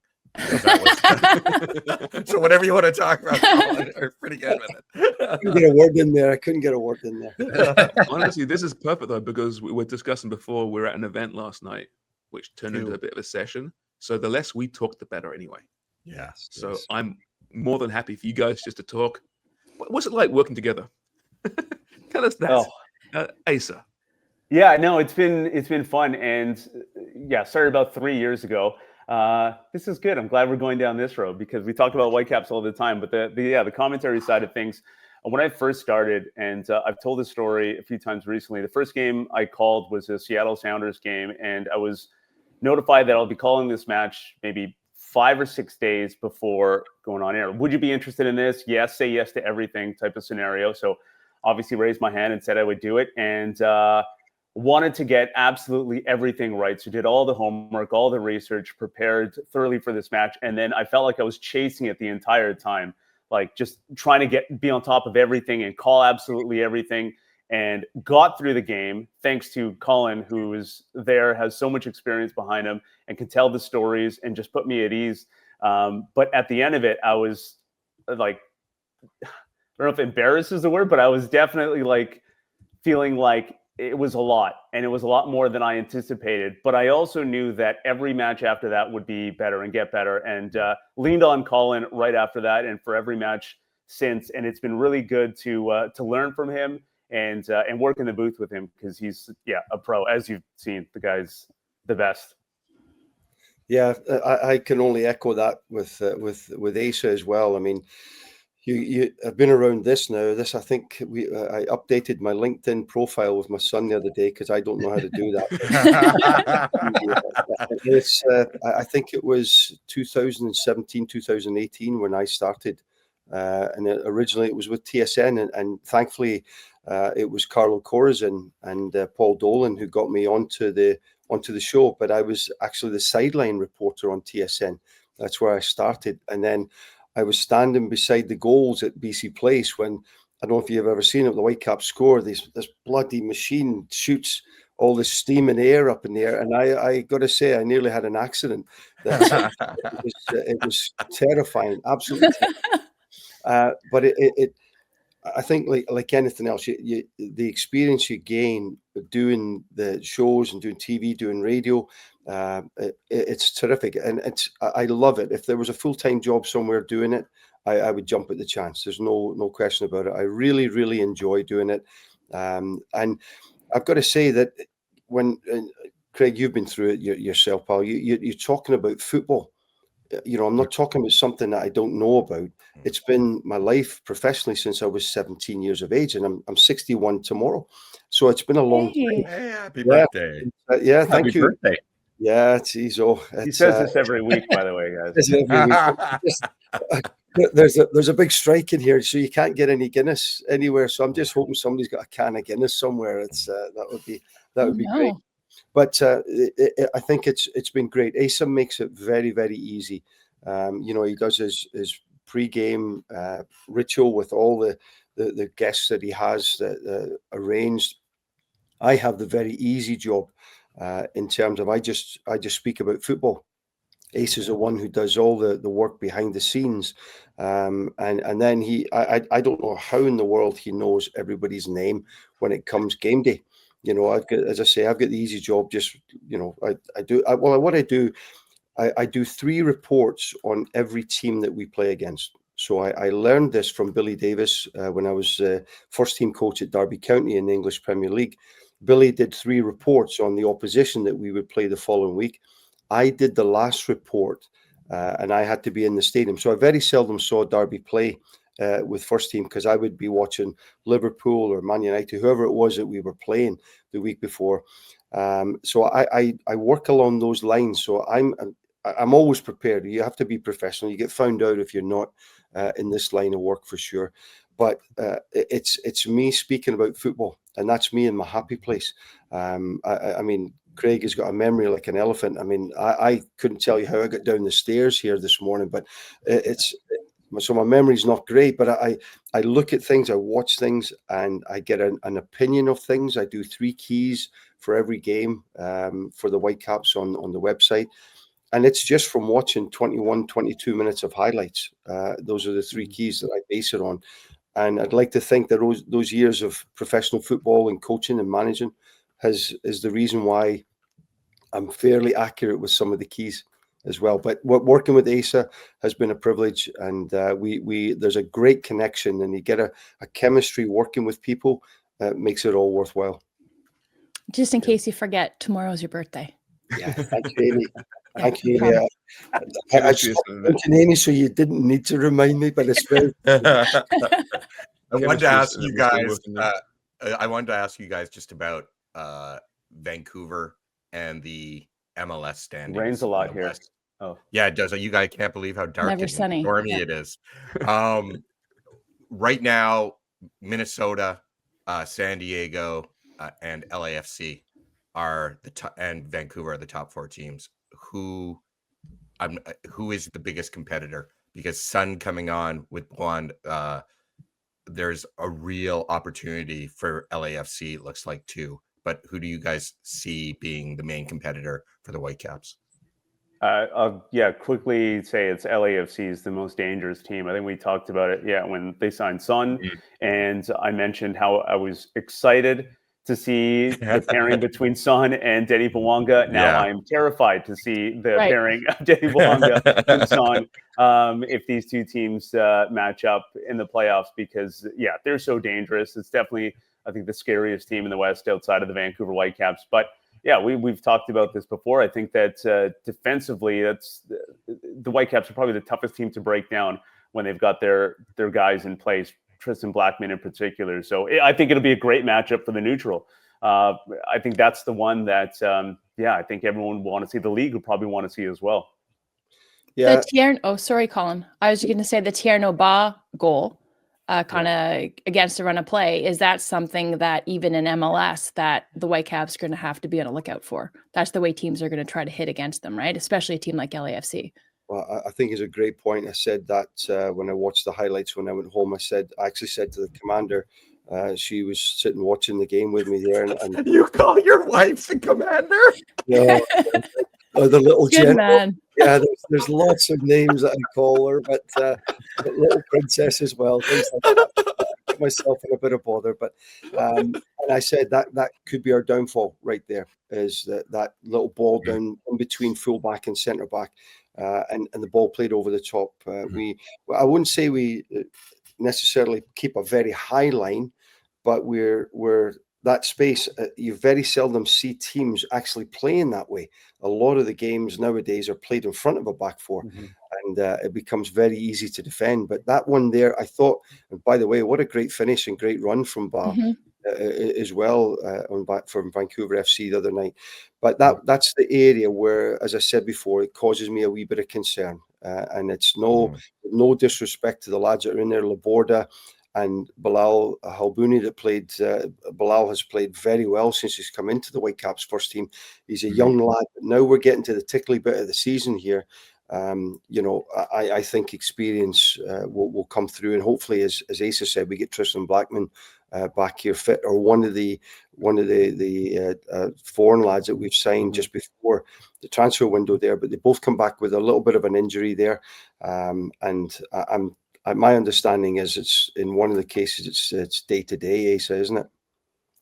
Speaker 4: So whatever you want to talk about, Colin, are pretty good with it.
Speaker 8: I couldn't get a word in there. I couldn't get a word in there.
Speaker 2: Honestly, this is perfect though, because we were discussing before. We were at an event last night, which turned into a bit of a session. So the less we talk, the better, anyway.
Speaker 4: Yes.
Speaker 2: So I'm more than happy for you guys just to talk. What's it like working together? Tell us that, Asa.
Speaker 9: Yeah, no, it's been fun, and started about 3 years ago. This is good. I'm glad we're going down this road, because we talk about Whitecaps all the time, but the commentary side of things. When I first started, and I've told this story a few times recently, the first game I called was a Seattle Sounders game, and I was notified that I'll be calling this match maybe 5 or 6 days before going on air. Would you be interested in this? Yes, say yes to everything type of scenario. So obviously raised my hand and said I would do it, and wanted to get absolutely everything right. So did all the homework, all the research, prepared thoroughly for this match. And then I felt like I was chasing it the entire time, like just trying to be on top of everything and call absolutely everything, and got through the game thanks to Colin, who is there, has so much experience behind him and can tell the stories and just put me at ease. But at the end of it, I was like, I don't know if embarrassed is the word, but I was definitely like feeling like it was a lot, and it was a lot more than I anticipated. But I also knew that every match after that would be better and get better, and leaned on Colin right after that and for every match since. And it's been really good to learn from him and work in the booth with him, because he's a pro, as you've seen. The guy's the best.
Speaker 8: Yeah, I can only echo that with Asa as well. I mean, You have been around this now. This, I think, I updated my LinkedIn profile with my son the other day because I don't know how to do that. I think it was 2017, 2018 when I started, and originally it was with TSN, and thankfully it was Carlo Corazin and Paul Dolan who got me onto the show. But I was actually the sideline reporter on TSN. That's where I started, and then I was standing beside the goals at BC Place when, I don't know if you've ever seen it, the Whitecaps score, this bloody machine shoots all this steam and air up in the air. And I got to say, I nearly had an accident. It was terrifying, absolutely terrifying. But I think like anything else, the experience you gain doing the shows and doing TV, doing radio, it's terrific, and I love it. If there was a full-time job somewhere doing it, I would jump at the chance. There's no question about it. I really, really enjoy doing it, and I've got to say that when Craig, you've been through it yourself, pal. You're talking about football. I'm not talking about something that I don't know about. It's been my life professionally since I was 17 years of age, and I'm 61 tomorrow. So it's been a long time.
Speaker 4: Hey, happy birthday.
Speaker 8: Thank
Speaker 3: Happy
Speaker 8: you.
Speaker 3: birthday.
Speaker 8: Yeah, geez,
Speaker 9: He says this every week, by the way, guys.
Speaker 8: There's a big strike in here, so you can't get any Guinness anywhere. So I'm just hoping somebody's got a can of Guinness somewhere. That would be great. But I think it's been great. Asa makes it very, very easy. He does his pre-game ritual with all the guests that he has arranged. I have the very easy job in terms of I just speak about football. Ace is the one who does all the work behind the scenes, and then I don't know how in the world he knows everybody's name when it comes game day. I've got the easy job. I do 3 reports on every team that we play against. So I learned this from Billy Davis when I was first team coach at Derby County in the English Premier League. Billy did 3 reports on the opposition that we would play the following week. I did the last report, and I had to be in the stadium. So I very seldom saw Derby play with first team because I would be watching Liverpool or Man United, whoever it was that we were playing the week before. So I work along those lines. So I'm always prepared. You have to be professional. You get found out if you're not in this line of work for sure. But it's me speaking about football, and that's me in my happy place. I mean, Craig has got a memory like an elephant. I mean, I couldn't tell you how I got down the stairs here this morning, but so my memory's not great. But I look at things, I watch things, and I get an opinion of things. I do 3 keys for every game for the Whitecaps on the website. And it's just from watching 21, 22 minutes of highlights. Those are the 3 keys that I base it on. And I'd like to think that those years of professional football and coaching and managing is the reason why I'm fairly accurate with some of the keys as well. But working with Asa has been a privilege, and there's a great connection, and you get a chemistry working with people that makes it all worthwhile.
Speaker 1: Just in case you forget, tomorrow's your birthday.
Speaker 8: Yeah, thank you, Amy. Thank you, Amy. I mentioned Amy, so you didn't need to remind me, but it's very.
Speaker 4: I wanted to ask you guys. I wanted to ask you guys just about Vancouver and the MLS standings.
Speaker 9: Rains a lot here. Oh,
Speaker 4: yeah, it does. You guys can't believe how dark and stormy it is. Right now, Minnesota, San Diego, and LAFC are the top, and Vancouver are the top 4 teams. Who is the biggest competitor? Because Sun coming on with Blonde, there's a real opportunity for LAFC. It looks like too. But who do you guys see being the main competitor for the Whitecaps?
Speaker 9: I'll quickly say it's LAFC is the most dangerous team. I think we talked about it. Yeah, when they signed Sun, and I mentioned how I was excited to see the pairing between Son and Denny Bwanga. Now I'm terrified to see the pairing of Denny Bwanga and Son if these 2 teams match up in the playoffs, because they're so dangerous. It's definitely, I think, the scariest team in the West outside of the Vancouver Whitecaps. But we've talked about this before. I think that defensively, the Whitecaps are probably the toughest team to break down when they've got their guys in place, Tristan Blackman in particular. So I think it'll be a great matchup for the neutral. I think that's the one that, I think everyone will want to see. The league will probably want to see as well.
Speaker 8: Yeah.
Speaker 1: Sorry, Colin. I was going to say the Tierno Ba goal, kind of against the run of play. Is that something that even in MLS that the Whitecaps are going to have to be on a lookout for? That's the way teams are going to try to hit against them, right? Especially a team like LAFC.
Speaker 8: Well, I think it's a great point. I said that when I watched the highlights when I went home. I actually said to the commander, she was sitting watching the game with me there. And
Speaker 4: You call your wife the commander?
Speaker 8: Yeah. Or the little
Speaker 1: Good
Speaker 8: general.
Speaker 1: man.
Speaker 8: Yeah, there's lots of names that I call her, but little princess as well. Things like that. I get myself in a bit of bother, but and I said that could be our downfall right there. Is that little ball down in between fullback and centre back, and the ball played over the top. I wouldn't say we necessarily keep a very high line, but we're that space. You very seldom see teams actually playing that way. A lot of the games nowadays are played in front of a back four, and it becomes very easy to defend. But that one there, I thought, and by the way, what a great finish and great run from Ba as well from Vancouver FC the other night. But that's the area where, as I said before, it causes me a wee bit of concern. And it's no disrespect to the lads that are in there, Laborda and Bilal Halbouni that played. Bilal has played very well since he's come into the Whitecaps first team. He's a young lad. But now we're getting to the tickly bit of the season here. I think experience will come through, and hopefully, as Asa said, we get Tristan Blackman back here fit, or one of the foreign lads that we've signed just before the transfer window there. But they both come back with a little bit of an injury there, and my understanding is it's in one of the cases it's day to day, Asa, isn't it?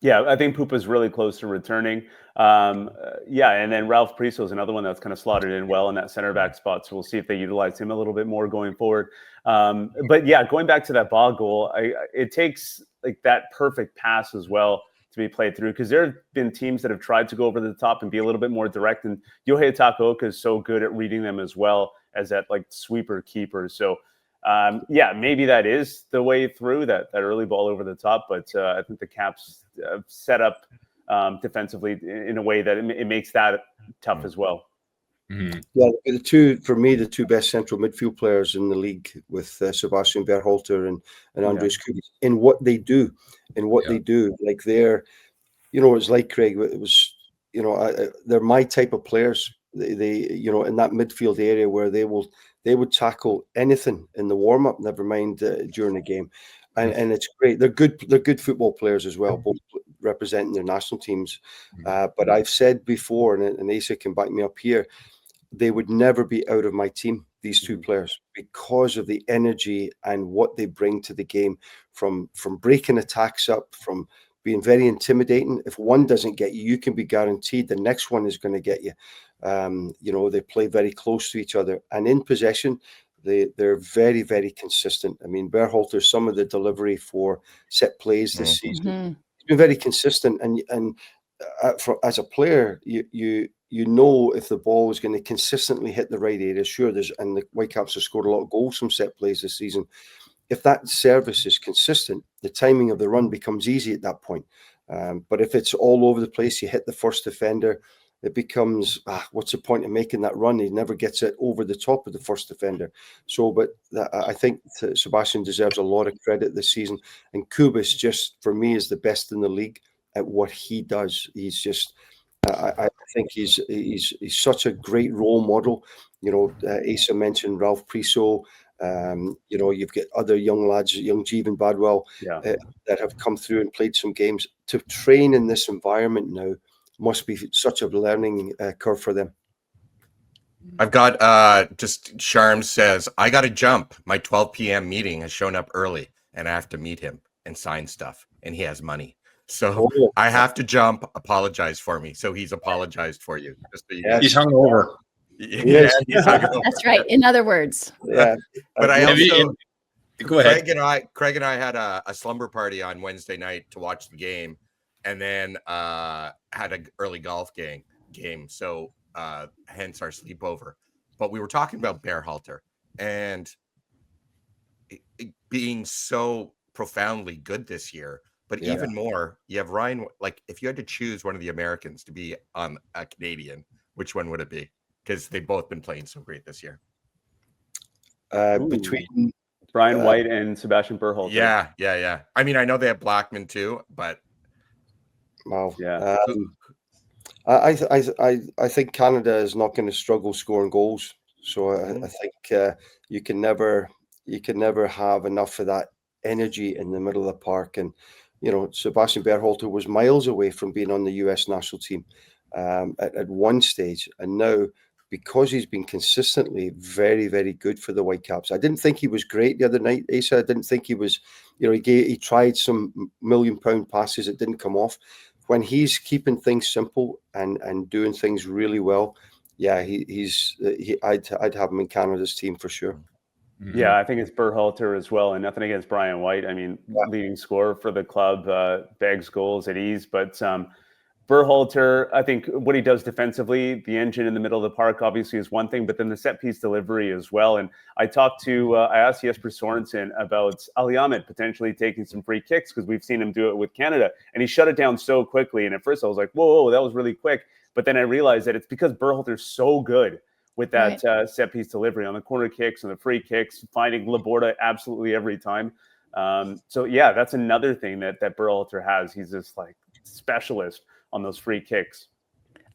Speaker 9: Yeah, I think Pupa's really close to returning. And then Ralph Priso is another one that's kind of slotted in well in that center back spot. So we'll see if they utilize him a little bit more going forward. But yeah, going back to that Ba goal, it takes like that perfect pass as well to be played through, because there have been teams that have tried to go over the top and be a little bit more direct. And Yohei Takaoka is so good at reading them as well as that like sweeper keeper. So maybe that is the way through that early ball over the top. But I think the Caps set up defensively in a way that it makes that tough as well.
Speaker 8: Yeah, the two best central midfield players in the league, with Sebastian Berhalter and Andres Kubis, in what they do, like they're, it's like Craig. It was, they're my type of players. They in that midfield area where they would tackle anything in the warm up, never mind during the game, and it's great. They're good football players as well, both representing their national teams. But I've said before, and Asa can back me up here, they would never be out of my team, these two players, because of the energy and what they bring to the game, from breaking attacks up, from being very intimidating. If one doesn't get you, you can be guaranteed the next one is going to get you. They play very close to each other, and in possession, they're very, very consistent. I mean, Berhalter, some of the delivery for set plays this season, he's been very consistent, and as a player, you know if the ball is going to consistently hit the right area. Sure, and the Whitecaps have scored a lot of goals from set plays this season. If that service is consistent, the timing of the run becomes easy at that point. But if it's all over the place, you hit the first defender, it becomes, what's the point of making that run? He never gets it over the top of the first defender. So, but I think Sebastian deserves a lot of credit this season. And Kubis, just for me, is the best in the league at what he does. He's just, I think he's such a great role model. Asa mentioned Ralph Priso. You've got other young lads, young Jeevan Badwell, that have come through and played some games. To train in this environment now must be such a learning curve for them.
Speaker 4: I've got just Sharm says, I got to jump. My 12 p.m. meeting has shown up early and I have to meet him and sign stuff, and he has money. So I have to jump. Apologize for me. So he's apologized for you. Just so you know.
Speaker 3: He's hungover.
Speaker 4: Yeah, he's hungover.
Speaker 1: That's right. In other words.
Speaker 8: Yeah.
Speaker 4: But I also,
Speaker 3: go ahead.
Speaker 4: Craig and I had a slumber party on Wednesday night to watch the game, and then had an early golf game. So hence our sleepover. But we were talking about Berhalter, and being so profoundly good this year. But even more, you have Ryan. Like, if you had to choose one of the Americans to be on a Canadian, which one would it be? Because they've both been playing so great this year.
Speaker 8: Between
Speaker 9: Brian White and Sebastian Berhalter.
Speaker 4: Yeah. I mean, I know they have Blackman too, but
Speaker 8: wow.
Speaker 9: Yeah.
Speaker 8: I think Canada is not going to struggle scoring goals. So I think you can never have enough of that energy in the middle of the park. And Sebastian Berhalter was miles away from being on the US national team at one stage, and now, because he's been consistently very, very good for the Whitecaps. I didn't think he was great the other night, Asa. I didn't think he was, he tried some £1 million passes. It didn't come off. When he's keeping things simple and doing things really well, I'd have him in Canada's team for sure.
Speaker 9: Yeah, I think it's Berhalter as well, and nothing against Brian White. I mean, leading scorer for the club, bags goals at ease, but Berhalter, I think what he does defensively, the engine in the middle of the park obviously is one thing, but then the set piece delivery as well. And I asked Jesper Sorensen about Ali Ahmed potentially taking some free kicks, because we've seen him do it with Canada, and he shut it down so quickly. And at first I was like, whoa, that was really quick. But then I realized that it's because Berhalter's so good with that set piece delivery on the corner kicks and the free kicks, finding Laborda absolutely every time. So yeah, that's another thing that Berhalter has. He's this like specialist on those free kicks.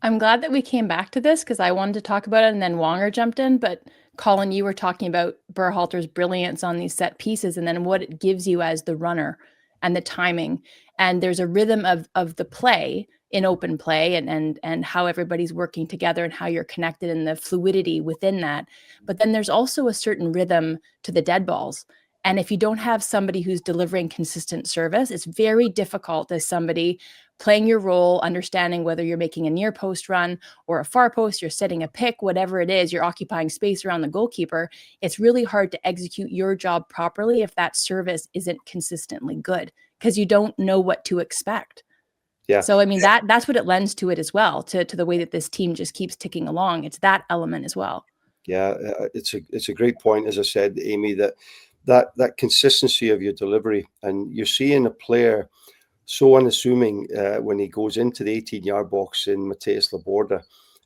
Speaker 1: I'm glad that we came back to this, because I wanted to talk about it and then Wonger jumped in. But Colin, you were talking about Berhalter's brilliance on these set pieces and then what it gives you as the runner and the timing. And there's a rhythm of the play in open play and how everybody's working together and how you're connected and the fluidity within that. But then there's also a certain rhythm to the dead balls. And if you don't have somebody who's delivering consistent service, it's very difficult as somebody playing your role, understanding whether you're making a near post run or a far post, you're setting a pick, whatever it is, you're occupying space around the goalkeeper. It's really hard to execute your job properly if that service isn't consistently good, because you don't know what to expect. Yeah. So, I mean, that's what it lends to it as well, to the way that this team just keeps ticking along. It's that element as well.
Speaker 8: Yeah, it's a great point, as I said, Amy, that consistency of your delivery, and you're seeing a player so unassuming when he goes into the 18-yard box in Mateus Laborda.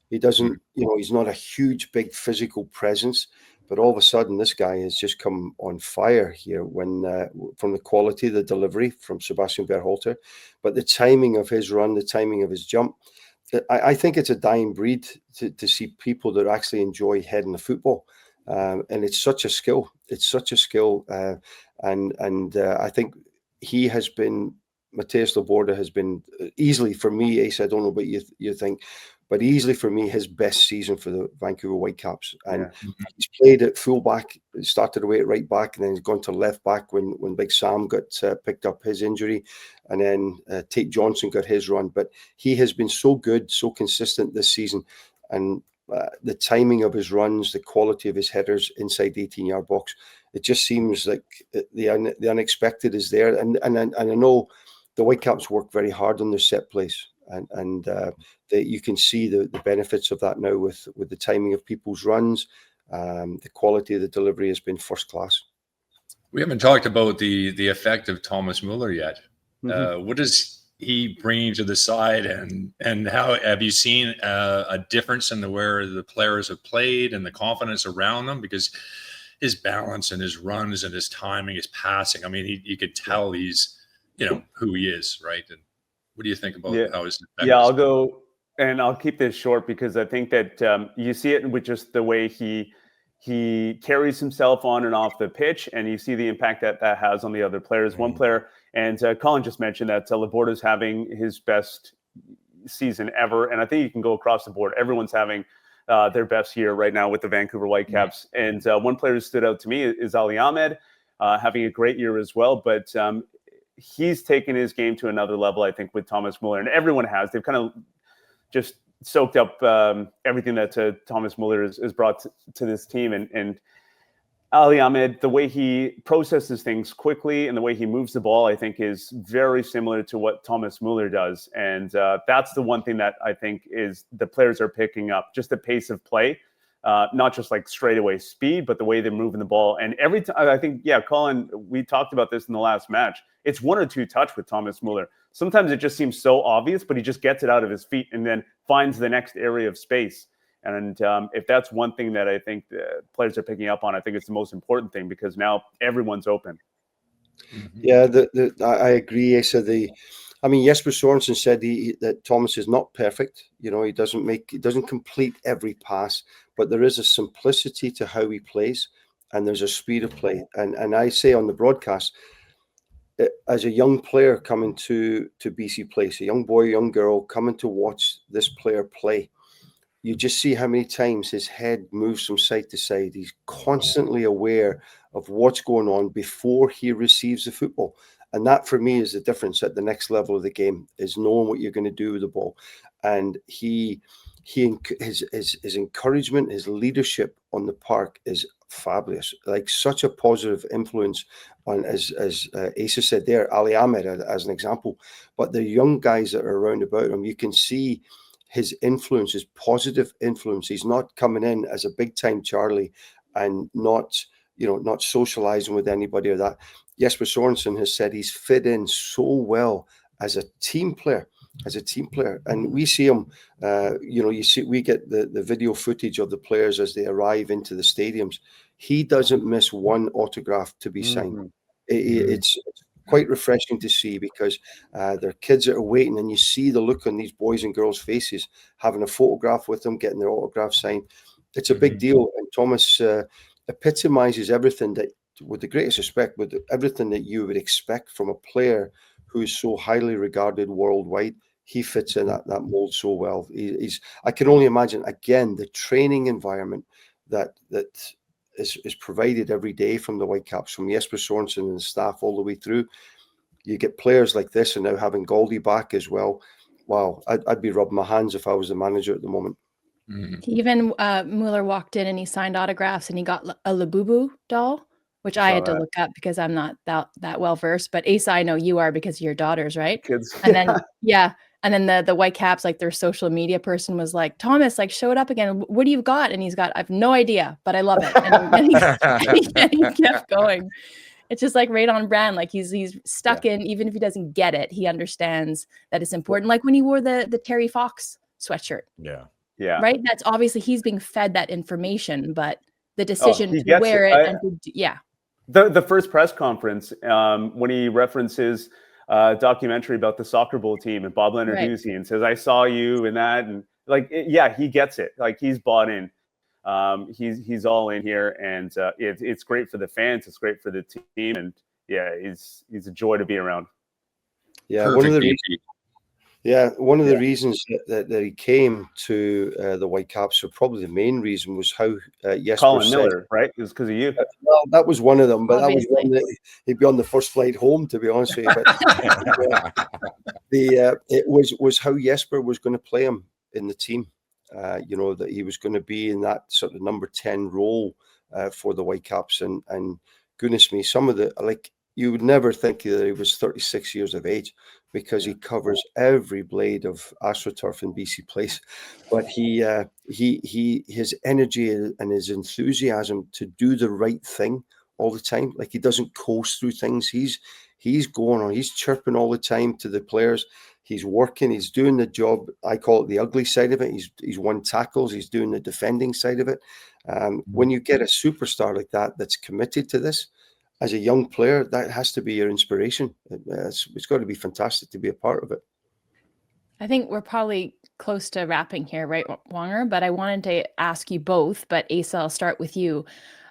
Speaker 8: He doesn't, he's not a huge, big physical presence, but all of a sudden this guy has just come on fire here from the quality of the delivery from Sebastian Berhalter, but the timing of his run, the timing of his jump. I think it's a dying breed to see people that actually enjoy heading the football. And it's such a skill. It's such a skill. And I think he has been, Mateus Laborda has been easily, for me, Ace, I don't know what you think, but easily for me, his best season for the Vancouver Whitecaps. And he's played at fullback, started away at right back, and then he's gone to left back when Big Sam got picked up his injury. And then Tate Johnson got his run. But he has been so good, so consistent this season. And the timing of his runs, the quality of his headers inside the 18-yard box, it just seems like the unexpected is there. And I know the Whitecaps work very hard on their set plays, and you can see the benefits of that now with the timing of people's runs. The quality of the delivery has been first class.
Speaker 3: We haven't talked about the effect of Thomas Muller yet. What does he bringing to the side, and how have you seen a difference in where the players have played and the confidence around them? Because his balance and his runs and his timing, his passing, I mean, you could tell he's, who he is, right? And what do you think about how his
Speaker 9: I'll go, and I'll keep this short, because I think that you see it with just the way he carries himself on and off the pitch, and you see the impact that has on the other players. One player, and Colin just mentioned that Laborda's having his best season ever, and I think you can go across the board. Everyone's having their best year right now with the Vancouver Whitecaps. And one player who stood out to me is Ali Ahmed, having a great year as well. But he's taken his game to another level, I think, with Thomas Muller, and everyone has. They've kind of just soaked up everything that Thomas Muller has brought to this team. And Ali Ahmed, the way he processes things quickly and the way he moves the ball, I think, is very similar to what Thomas Muller does. And that's the one thing that I think is the players are picking up, just the pace of play not just like straightaway speed, but the way they're moving the ball. And every time, I think, yeah, Colin, we talked about this in the last match. It's 1 or 2 touch with Thomas Muller. Sometimes it just seems so obvious, but he just gets it out of his feet and then finds the next area of space. And if that's one thing that I think the players are picking up on, I think it's the most important thing, because now everyone's open.
Speaker 8: Yeah, I agree, Asa. Jesper Sorensen said that Thomas is not perfect. He doesn't complete every pass, but there is a simplicity to how he plays, and there's a speed of play. And I say on the broadcast, as a young player coming to BC Place, a young boy, young girl coming to watch this player play, you just see how many times his head moves from side to side. He's constantly aware of what's going on before he receives the football. And that, for me, is the difference at the next level of the game, is knowing what you're going to do with the ball. And his encouragement, his leadership on the park is fabulous. Like, such a positive influence on, as Asa said there, Ali Ahmed as an example. But the young guys that are around about him, you can see his influence, his positive influence. He's not coming in as a big time Charlie and not socializing with anybody or that. Jesper Sorensen has said he's fit in so well as a team player. And we see him, we get the video footage of the players as they arrive into the stadiums. He doesn't miss one autograph to be signed. It's quite refreshing to see, because there are kids that are waiting, and you see the look on these boys and girls' faces, having a photograph with them, getting their autograph signed. It's a big deal. And Thomas epitomizes everything that, with the greatest respect, with everything that you would expect from a player who is so highly regarded worldwide. He fits in that mold so well. I can only imagine, again, the training environment that is provided every day from the Whitecaps, from Jesper Sorensen and the staff all the way through. You get players like this, and now having Goldie back as well. Wow, I'd be rubbing my hands if I was the manager at the moment.
Speaker 1: Even Mueller walked in and he signed autographs, and he got a Labubu doll, which I had to look up because I'm not that well versed. But Asa, I know you are because of your daughters, right?
Speaker 9: Kids.
Speaker 1: And then and then the Whitecaps, like, their social media person was like, Thomas, like, show it up again. What do you got? And he's got, I have no idea, but I love it. And he kept going. It's just like right on brand. Like, he's stuck in, even if he doesn't get it, he understands that it's important. Like when he wore the Terry Fox sweatshirt.
Speaker 5: Yeah.
Speaker 1: Right. That's obviously he's being fed that information, but the decision to wear it.
Speaker 9: The first press conference, when he references documentary about the soccer bowl team and Bob Lenarduzzi, and says, I saw you in that. And like, he gets it. Like, he's bought in. He's all in here, and it's great for the fans. It's great for the team. And he's a joy to be around.
Speaker 8: Yeah. One of the reasons that he came to the Whitecaps, or probably the main reason, was how
Speaker 9: Colin Miller, right? It was because of you.
Speaker 8: Well, that was one of them, but obviously, that was one that he'd be on the first flight home, to be honest with you. But it was how Jesper was going to play him in the team. That he was going to be in that sort of number 10 role for the Whitecaps, and goodness me, some of the, like, you would never think that he was 36 years of age, because he covers every blade of AstroTurf in BC Place. But his energy and his enthusiasm to do the right thing all the time. Like, he doesn't coast through things. He's going on. He's chirping all the time to the players. He's working. He's doing the job. I call it the ugly side of it. He's won tackles. He's doing the defending side of it. When you get a superstar like that that's committed to this, as a young player, that has to be your inspiration. It's got to be fantastic to be a part of it.
Speaker 1: I think we're probably close to wrapping here, right, Wonger? But I wanted to ask you both, but Asa, I'll start with you.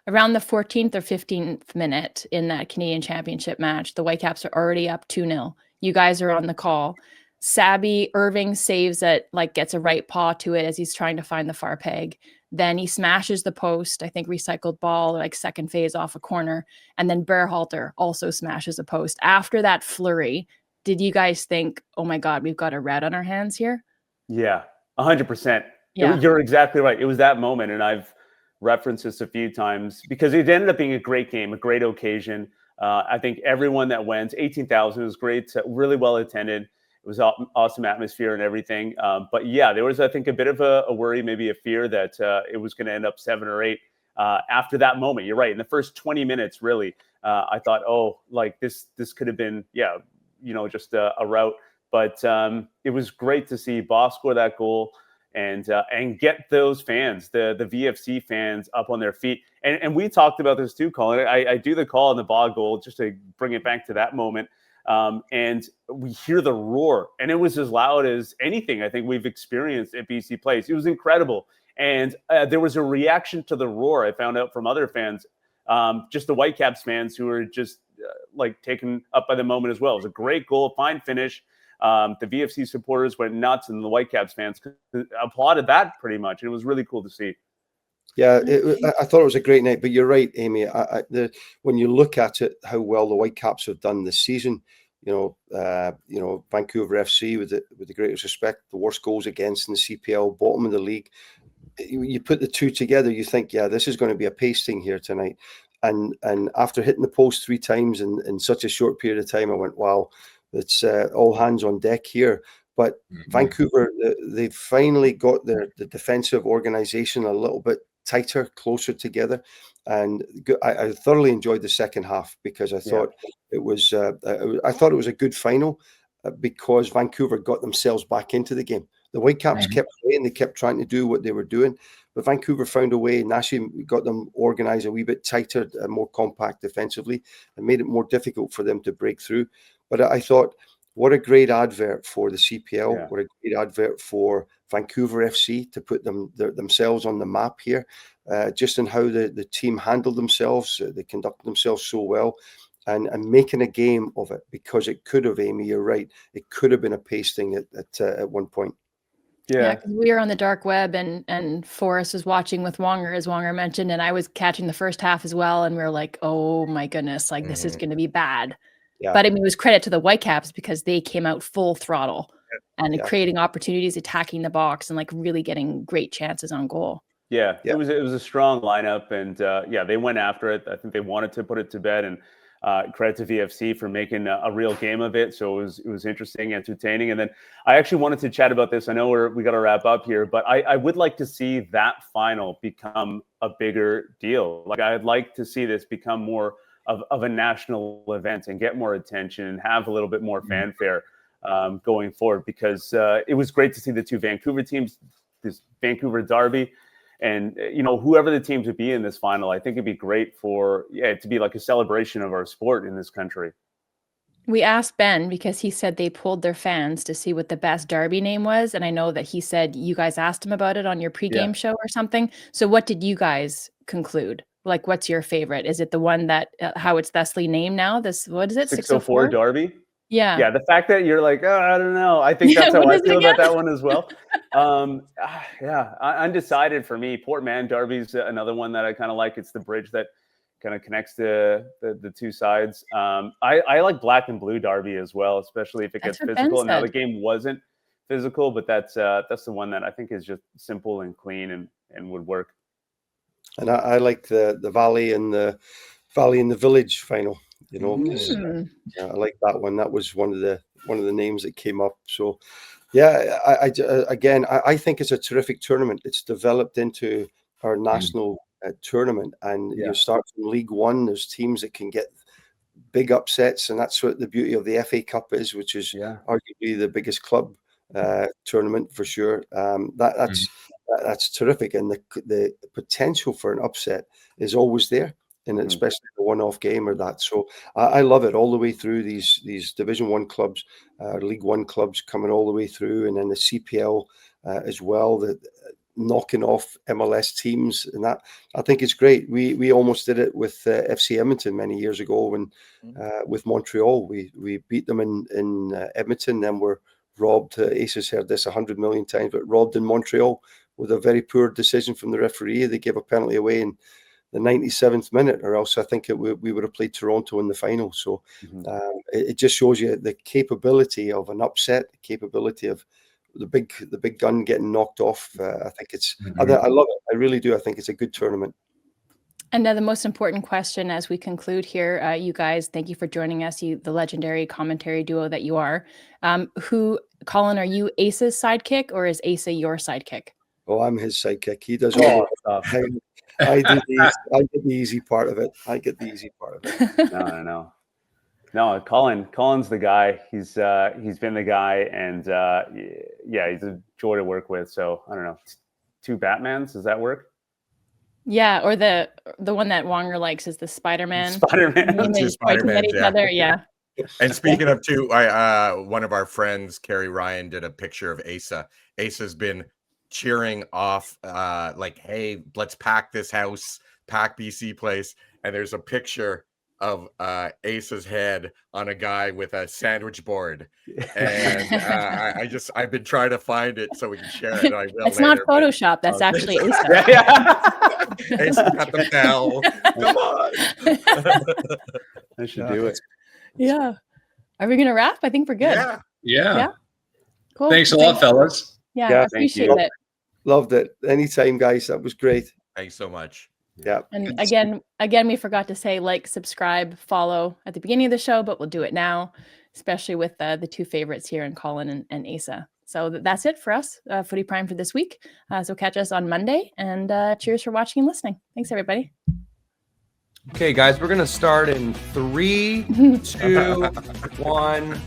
Speaker 1: Around the 14th or 15th minute in that Canadian Championship match, the Whitecaps are already up 2-0. You guys are on the call. Sabby Irving saves it, like, gets a right paw to it as he's trying to find the far peg. Then he smashes the post, I think recycled ball, like second phase off a corner. And then Berhalter also smashes a post. After that flurry, did you guys think, oh my God, we've got a red on our hands here?
Speaker 9: Yeah, 100%.
Speaker 1: Yeah.
Speaker 9: You're exactly right. It was that moment. And I've referenced this a few times because it ended up being a great game, a great occasion. I think everyone that went, 18,000 was great, really well attended. It was awesome atmosphere and everything. But yeah, there was, I think, a bit of a worry, maybe a fear that it was going to end up 7 or 8 after that moment. You're right. In the first 20 minutes, really, I thought, oh, like this could have been, just a rout. But it was great to see Boss score that goal and get those fans, the VFC fans, up on their feet. And we talked about this too, Colin. I do the call on the Bog goal just to bring it back to that moment. And we hear the roar, and it was as loud as anything I think we've experienced at BC Place. It was incredible. And there was a reaction to the roar I found out from other fans, just the Whitecaps fans who were just taken up by the moment as well. It was a great goal, fine finish. The VFC supporters went nuts, and the Whitecaps fans applauded that pretty much. And it was really cool to see.
Speaker 8: Yeah, I thought it was a great night, but you're right, Amy. When you look at it, how well the Whitecaps have done this season, Vancouver FC, with the greatest respect, the worst goals against in the CPL, bottom of the league. You put the two together, you think, yeah, this is going to be a pasting here tonight. And after hitting the post 3 times in such a short period of time, I went, wow, it's all hands on deck here. But Vancouver, they finally got the defensive organization a little bit tighter, closer together, and I thoroughly enjoyed the second half because I thought it was a good final because Vancouver got themselves back into the game. The Whitecaps kept playing, they kept trying to do what they were doing, but Vancouver found a way. Nashi got them organized a wee bit tighter, more compact defensively, and made it more difficult for them to break through. But I thought, what a great advert for the CPL. Yeah. What a great advert for Vancouver FC to put themselves on the map here, just in how the team handled themselves. They conducted themselves so well and making a game of it, because it could have, Amy, you're right, it could have been a pasting at one point.
Speaker 1: Yeah, because we were on the dark web and Forrest was watching with Wonger, as Wonger mentioned, and I was catching the first half as well. And we were like, oh my goodness, this is going to be bad. Yeah. But I mean, it was credit to the Whitecaps because they came out full throttle and creating opportunities, attacking the box, and really getting great chances on goal.
Speaker 9: Yeah, it was a strong lineup, and they went after it. I think they wanted to put it to bed, and credit to VFC for making a real game of it. So it was interesting, entertaining. And then I actually wanted to chat about this. I know we got to wrap up here, but I would like to see that final become a bigger deal. I'd like to see this become more of a national event and get more attention and have a little bit more fanfare going forward, because it was great to see the two Vancouver teams, this Vancouver derby, and whoever the teams would be in this final. I think it'd be great for it to be like a celebration of our sport in this country.
Speaker 1: We asked Ben because he said they pulled their fans to see what the best derby name was, and I know that he said you guys asked him about it on your pregame show or something. So what did you guys conclude? What's your favorite? Is it the one that how it's thusly named now? What is it?
Speaker 9: 604 Derby?
Speaker 1: Yeah.
Speaker 9: Yeah. The fact that you're like, oh, I don't know. I think that's how I feel about that one as well. Undecided for me. Port Mann Derby's another one that I kind of like. It's the bridge that kind of connects the two sides. I like Black and Blue Derby as well, especially if it gets physical. Now the game wasn't physical, but that's the one that I think is just simple and clean and would work.
Speaker 8: And I like the Valley and the Village final. I like that one. That was one of the names that came up. So, yeah, I think it's a terrific tournament. It's developed into our national tournament, and you start from League One. There's teams that can get big upsets, and that's what the beauty of the FA Cup is, which is arguably the biggest club tournament for sure. That's terrific, and the potential for an upset is always there, and especially a one-off game or that. So I love it all the way through. These Division 1 clubs, League 1 clubs coming all the way through, and then the CPL as well. That knocking off MLS teams, and that I think it's great. We almost did it with FC Edmonton many years ago when with Montreal. We beat them in Edmonton, then we're robbed. Asa's heard this 100 million times, but robbed in Montreal with a very poor decision from the referee. They gave a penalty away in the 97th minute, or else I think we would have played Toronto in the final. So it just shows you the capability of an upset, the capability of the big gun getting knocked off. I think it's I love it. I really do. I think it's a good tournament.
Speaker 1: And the most important question as we conclude here, you guys, thank you for joining us, you, the legendary commentary duo that you are. Colin, are you Asa's sidekick or is Asa your sidekick?
Speaker 8: Oh, I'm his sidekick. He does all the stuff. I get the easy part of it. I get the easy part of it.
Speaker 9: No, Colin's the guy. He's been the guy, and yeah, he's a joy to work with. So I don't know, 2 Batmans, does that work?
Speaker 1: Yeah, or the one that Wonger likes is the Spider-Man.
Speaker 9: Spider-Man.
Speaker 4: Two Spider-Mans,
Speaker 1: each other. Yeah.
Speaker 4: And speaking of 2, one of our friends, Carrie Ryan, did a picture of Asa. Asa's been cheering off, like, "Hey, let's pack this house, pack BC Place." And there's a picture of Asa's head on a guy with a sandwich board, and I've been trying to find it so we can share it. I will.
Speaker 1: It's
Speaker 4: later,
Speaker 1: not Photoshop. That's actually Asa.
Speaker 4: Asa got the bell. Come on.
Speaker 9: I should do it.
Speaker 1: Yeah. Are we gonna wrap? I think we're good.
Speaker 3: Yeah.
Speaker 1: Cool.
Speaker 3: Thanks a lot, fellas.
Speaker 1: Yeah,
Speaker 8: Yeah,
Speaker 1: I appreciate it.
Speaker 8: Loved it. Anytime, guys. That was great.
Speaker 4: Thanks so much.
Speaker 8: Yeah.
Speaker 1: And again, we forgot to say like, subscribe, follow at the beginning of the show, but we'll do it now, especially with the 2 favorites here in Colin and Asa. So that's it for us, Footy Prime for this week. So catch us on Monday, and cheers for watching and listening. Thanks, everybody.
Speaker 5: Okay, guys, we're going to start in 3, 2, 1.